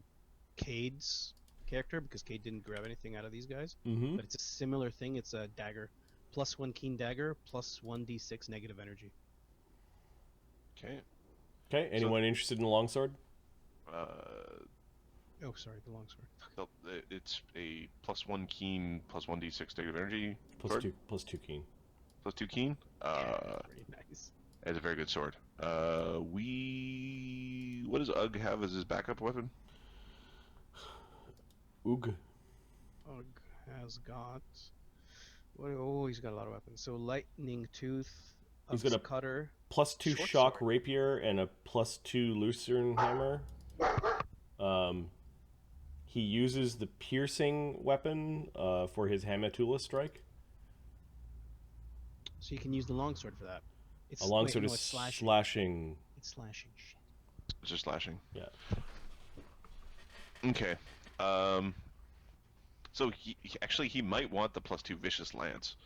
Cade's character because Cade didn't grab anything out of these guys, Mm-hmm. but it's a similar thing. It's a dagger, +1 keen dagger, +1d6 negative energy. Okay. Okay. Anyone interested in the longsword? Oh, sorry, the longsword. It's a +1 keen, +1d6 negative energy. sword? +2 keen. +2 keen. Very nice. It's a very good sword. What does Ugg have as his backup weapon? Oog. Ugg has got. Oh, he's got a lot of weapons. So lightning tooth. He's got a cutter. +2 Short shock sword. rapier and a +2 lucerne hammer. He uses the piercing weapon for his Hamatula strike. So you can use the longsword for that. It's A longsword wait, no, is it's slashing. slashing. It's slashing. Shit. It's just slashing. Yeah. Okay. So he might want the +2 vicious lance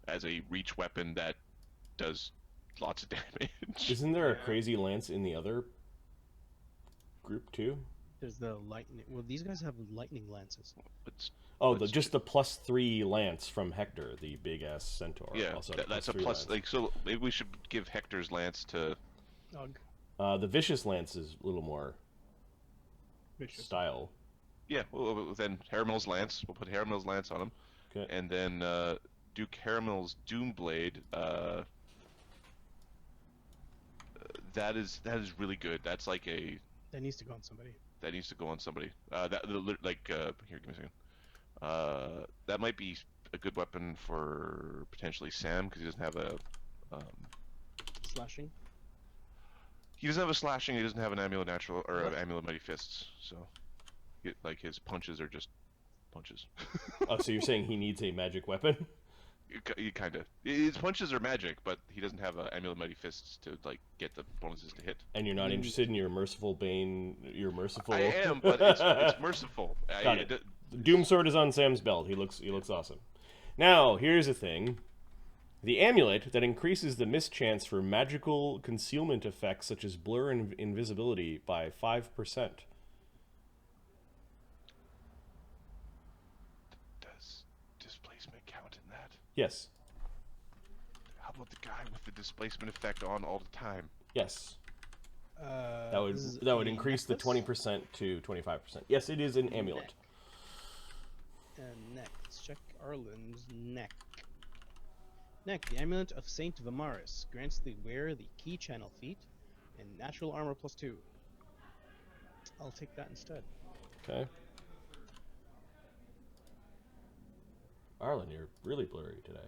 as a reach weapon that does lots of damage. Isn't there a crazy lance in the other group too? There's the lightning. Well, these guys have lightning lances. It's, Oh, Let's just the +3 lance from Hector, the big ass centaur. yeah, also had that's a +3 plus. lance. Like, so maybe we should give Hector's lance to. Ugg. The vicious lance is a little more Vicious. style. Yeah, well, then Haramel's lance. We'll put Haramel's lance on him, Okay. and then Duke Haramel's Doomblade. That is really good. That's like a That needs to go on somebody. that needs to go on somebody. Here, give me a second. That might be a good weapon for potentially Sam because he doesn't have a. Slashing. He doesn't have a slashing. He doesn't have an amulet natural or an amulet mighty fists. So, like his punches are just punches. Oh, so you're saying he needs a magic weapon? You kind of. His punches are magic, but he doesn't have an amulet mighty fists to like get the bonuses to hit. And you're not interested in your merciful bane? Your merciful. I am, but it's merciful. Got it. The Doom Sword is on Sam's belt. He looks awesome. Now, here's the thing. The amulet that increases the mischance for magical concealment effects such as blur and invisibility by 5%. Does displacement count in that? Yes. How about the guy with the displacement effect on all the time? Yes. That This is would a increase the necklace? 20% to 25%. Yes, it is an amulet. Neck. Let's check Arlen's neck. Neck. The amulet of Saint Vimaris grants the wearer the key channel feat and natural armor +2. I'll take that instead. Okay. Arlen, you're really blurry today.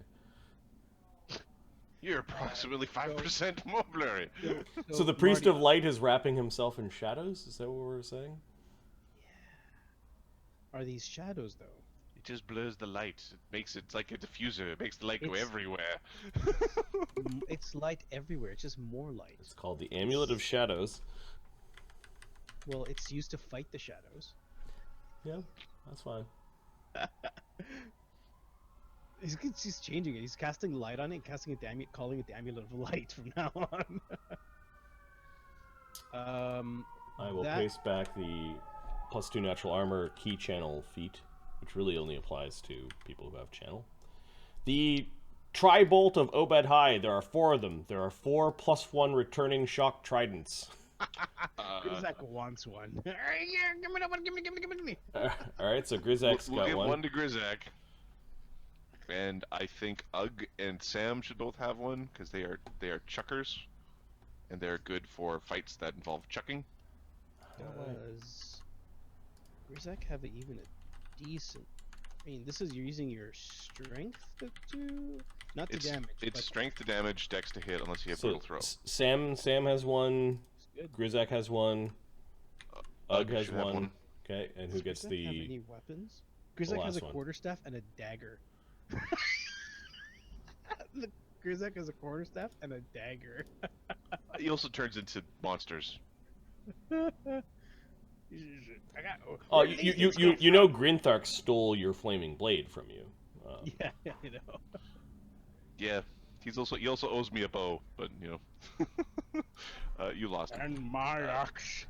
You're approximately 5% more blurry. So the Priest of Light is wrapping himself in shadows? Is that what we're saying? Are these shadows though? It just blurs the light. It makes it like a diffuser. It makes the light go It's- everywhere. It's light everywhere. It's just more light. It's called the Amulet of Shadows. Well, it's used to fight the shadows. Yeah, that's fine. He's changing it. He's casting light on it, and casting it calling it the Amulet of Light from now on. I will paste back the +2 natural armor key channel feat, which really only applies to people who have channel. The Tribolt of Obed High, there are 4 of them. There are 4 +1 returning shock tridents. Grizak wants one. Yeah, give me that one. Give me. Alright, so Grizak's We'll got give one. one to Grizak. And I think Ugg and Sam should both have one because they are chuckers, and they're good for fights that involve chucking. Does Grizak have even a decent? I mean, this is you're using your strength to do, not to It's damage. it's but strength to damage, dex to hit, unless you have brutal throw. Sam has one. it's good. Grizak has one. Ugg has should have one. Okay, and who Does gets Grizak have the? any weapons? Grizak has last a one? quarterstaff and a dagger. The Grizak has a quarterstaff and a dagger. He also turns into monsters. I got. Oh, you know Grinthark stole your flaming blade from you. Yeah, you know. Yeah, he also owes me a bow, but you know, you lost it. And my axe.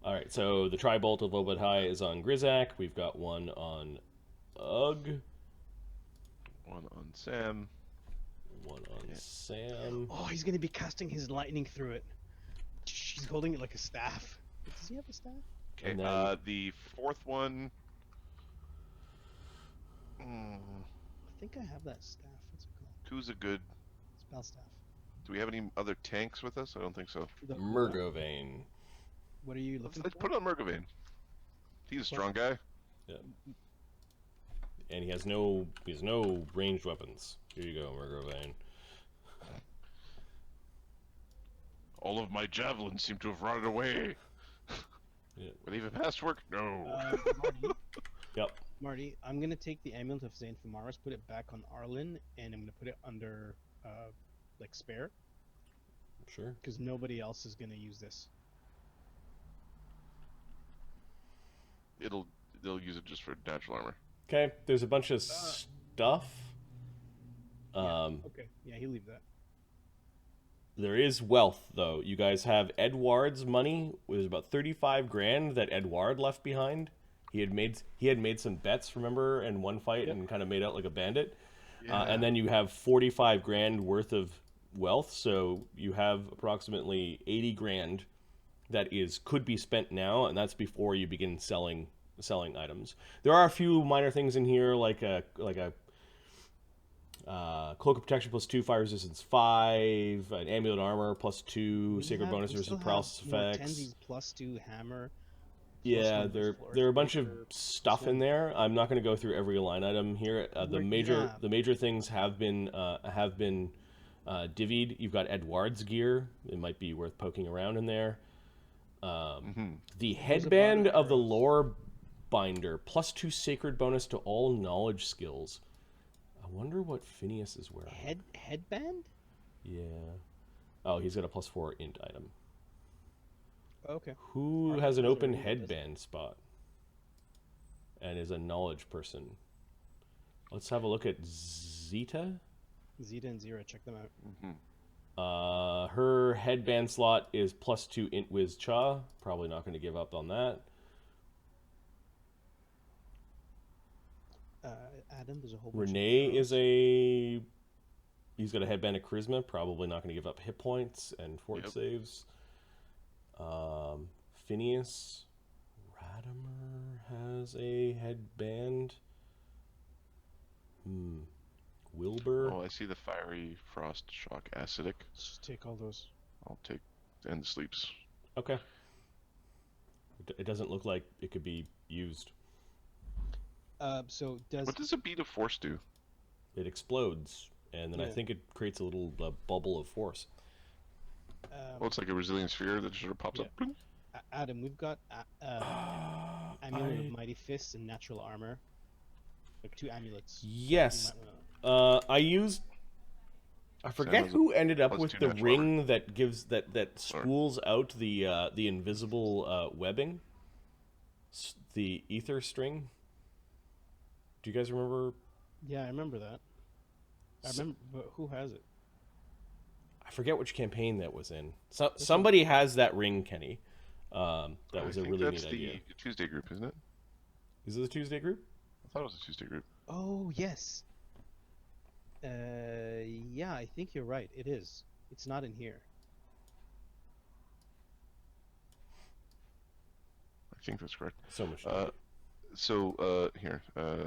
All right, so the Tribolt of Obed High is on Grizak. We've got one on Ugg, One on Sam. one on Sam. Oh, he's gonna be casting his lightning through it. He's holding it like a staff. Does he have a staff? Okay, And then- the fourth one. I think I have that staff. What's it called? Who's a good? Spell staff. Do we have any other tanks with us? I don't think so. The- Murgovane. What are you looking Let's for? put it on Murgovane. He's a strong guy. Yeah. And he has no ranged weapons. Here you go, Murgovane. All of my javelins seem to have rotted away. Yeah. Will they even pass work? No. Marty, Yep. Marty, I'm gonna take the Amulet of St. Famaris, put it back on Arlen, and I'm gonna put it under, like spare, Sure. because nobody else is gonna use this. They'll use it just for natural armor. Okay. There's a bunch of stuff. Okay. Yeah, he'll leave that. There is wealth, though. You guys have Edward's money. It was about 35 grand that Edward left behind. He had made some bets, remember, in one fight and kind of made out like a bandit. And then you have 45 grand worth of wealth, so you have approximately 80 grand that could be spent now, and that's before you begin selling items. There are a few minor things in here, like a cloak of protection +2, fire resistance 5, an amulet armor +2, sacred bonus versus paralysis effects. +2 hammer. Yeah, +1 there flourish are a bunch of breaker, stuff in +1 there. I'm not going to go through every line item here. The major things have been divvied. You've got Edward's gear. It might be worth poking around in there. The headband of the lore binder +2 sacred bonus to all knowledge skills. I wonder what Phineas is wearing. Headband? Yeah. Oh, he's got a +4 int item. Okay. Who Arlen has an has open already done this. headband spot and is a knowledge person? Let's have a look at Zita. Zita and Zyra, check them out. Her headband slot is +2 int whiz cha. Probably not going to give up on that. Adam, there's a whole bunch Renee of is he's got a headband of charisma. Probably not going to give up hit points and fort saves. Phineas, Radamer has a headband. Wilbur. Oh, I see the fiery frost shock acidic. Just take all those. I'll take and sleeps. Okay. It doesn't look like it could be used. So does What does a bead of force do? It explodes, and then I Yeah. think it creates a little bubble of force. Well, it's like a resilient sphere that sort of pops Yeah. up. Bling. Adam, we've got amulet of mighty fists and natural armor, like 2 amulets. Yes. You might wanna- I used. I forget has a who ended up plus with 2 the natural ring that gives that spools out the invisible webbing, the ether string. Do you guys remember? Yeah, I remember that. I remember, but who has it? I forget which campaign that was in. Somebody has that ring, Kenny. That was I a think really that's neat the idea. Tuesday group, isn't it? Is it the Tuesday group? I thought it was a Tuesday group. Oh yes. Yeah, I think you're right. It is. It's not in here. I think that's correct. So much. Here,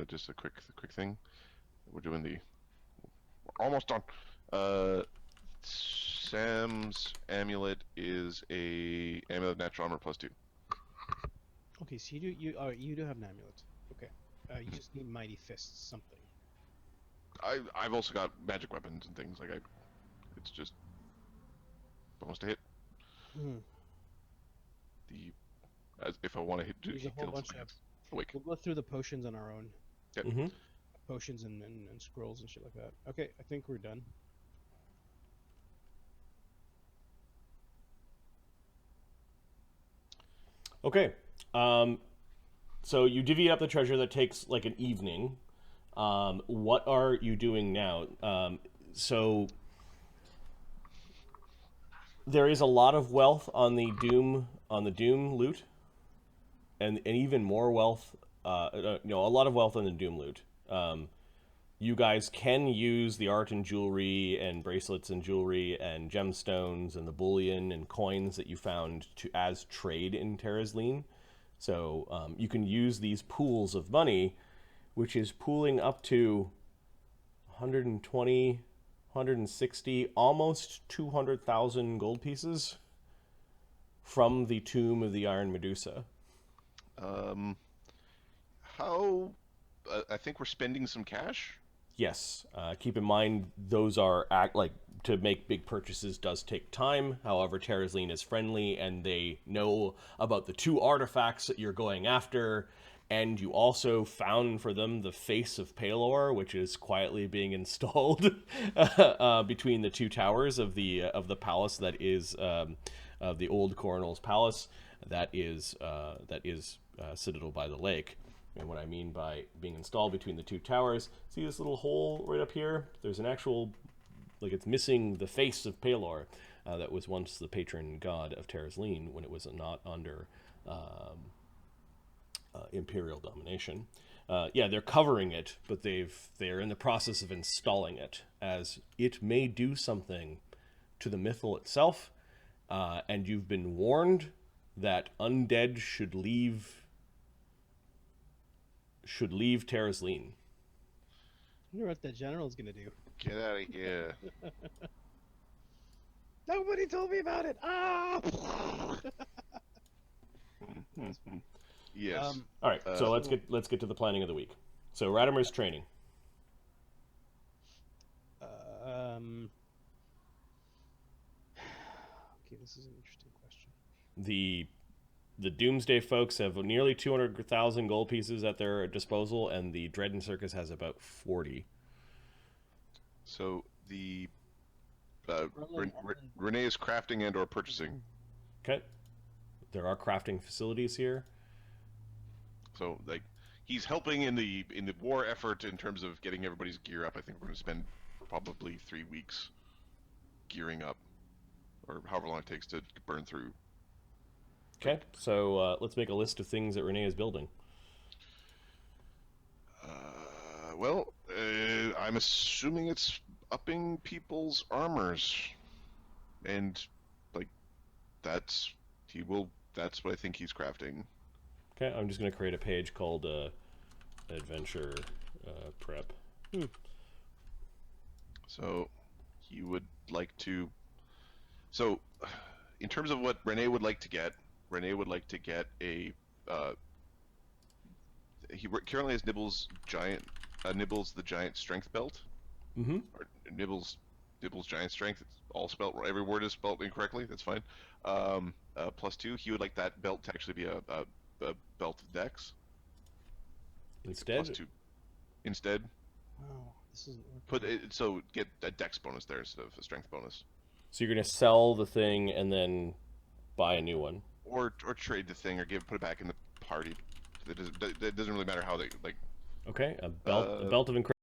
just a quick thing. We're almost done. Sam's amulet is a amulet of natural armor +2. Okay, so you do have an amulet. Okay. You just need mighty fists, something. I've also got magic weapons and things it's just bonus to hit. Hmm. If I want to hit, There's a whole kill bunch something of. that's awake. We'll go through the potions on our own. Mm-hmm. Potions and scrolls and shit like that. Okay, I think we're done. Okay. So you divvy up the treasure that takes like an evening. What are you doing now? So there is a lot of wealth on the Doom loot, and even more wealth. A lot of wealth on the Doom loot. You guys can use the art and jewelry and bracelets and jewelry and gemstones and the bullion and coins that you found as trade in Terraslene. So you can use these pools of money, which is pooling up to 120, 160, almost 200,000 gold pieces from the tomb of the Iron Medusa. I think we're spending some cash. Yes. Keep in mind, those are to make big purchases does take time. However, Terraslene is friendly, and they know about the 2 artifacts that you're going after. And you also found for them the face of Palor, which is quietly being installed between the 2 towers of the palace that is of the old Coronel's palace. That is Citadel by the Lake. And what I mean by being installed between the 2 towers, see this little hole right up here? There's an actual, it's missing the face of Palor that was once the patron god of Terraslene when it was not under imperial domination. They're covering it, but they're in the process of installing it, as it may do something to the mythal itself, and you've been warned that undead should leave Terraslene. I wonder what that general's gonna do. Get out of here. Nobody told me about it. Ah! Yes. All right, so let's get to the planning of the week. So Radamer's training. Okay, this is an interesting question. The Doomsday folks have nearly 200,000 gold pieces at their disposal, and the Dread and Circus has about 40. So the Renee is crafting and/or purchasing. Okay. There are crafting facilities here. So he's helping in the war effort in terms of getting everybody's gear up. I think we're going to spend probably 3 weeks gearing up, or however long it takes to burn through. Okay, so let's make a list of things that Renee is building. I'm assuming it's upping people's armors, and that's what I think he's crafting. Okay, I'm just going to create a page called Adventure Prep. So he would like to. So in terms of what Renee would like to get, Renee would like to get a. He currently has Nibbles the giant strength belt. Mm-hmm. Or Nibbles giant strength. It's all spelled. Every word is spelled incorrectly. That's fine. +2. He would like that belt to actually be a belt of Dex. Instead. +2. Instead. Wow, this isn't working. So get a Dex bonus there instead of a strength bonus. So you're gonna sell the thing and then buy a new one, or trade the thing, or put it back in the party. It doesn't really matter how they like. Okay, a belt of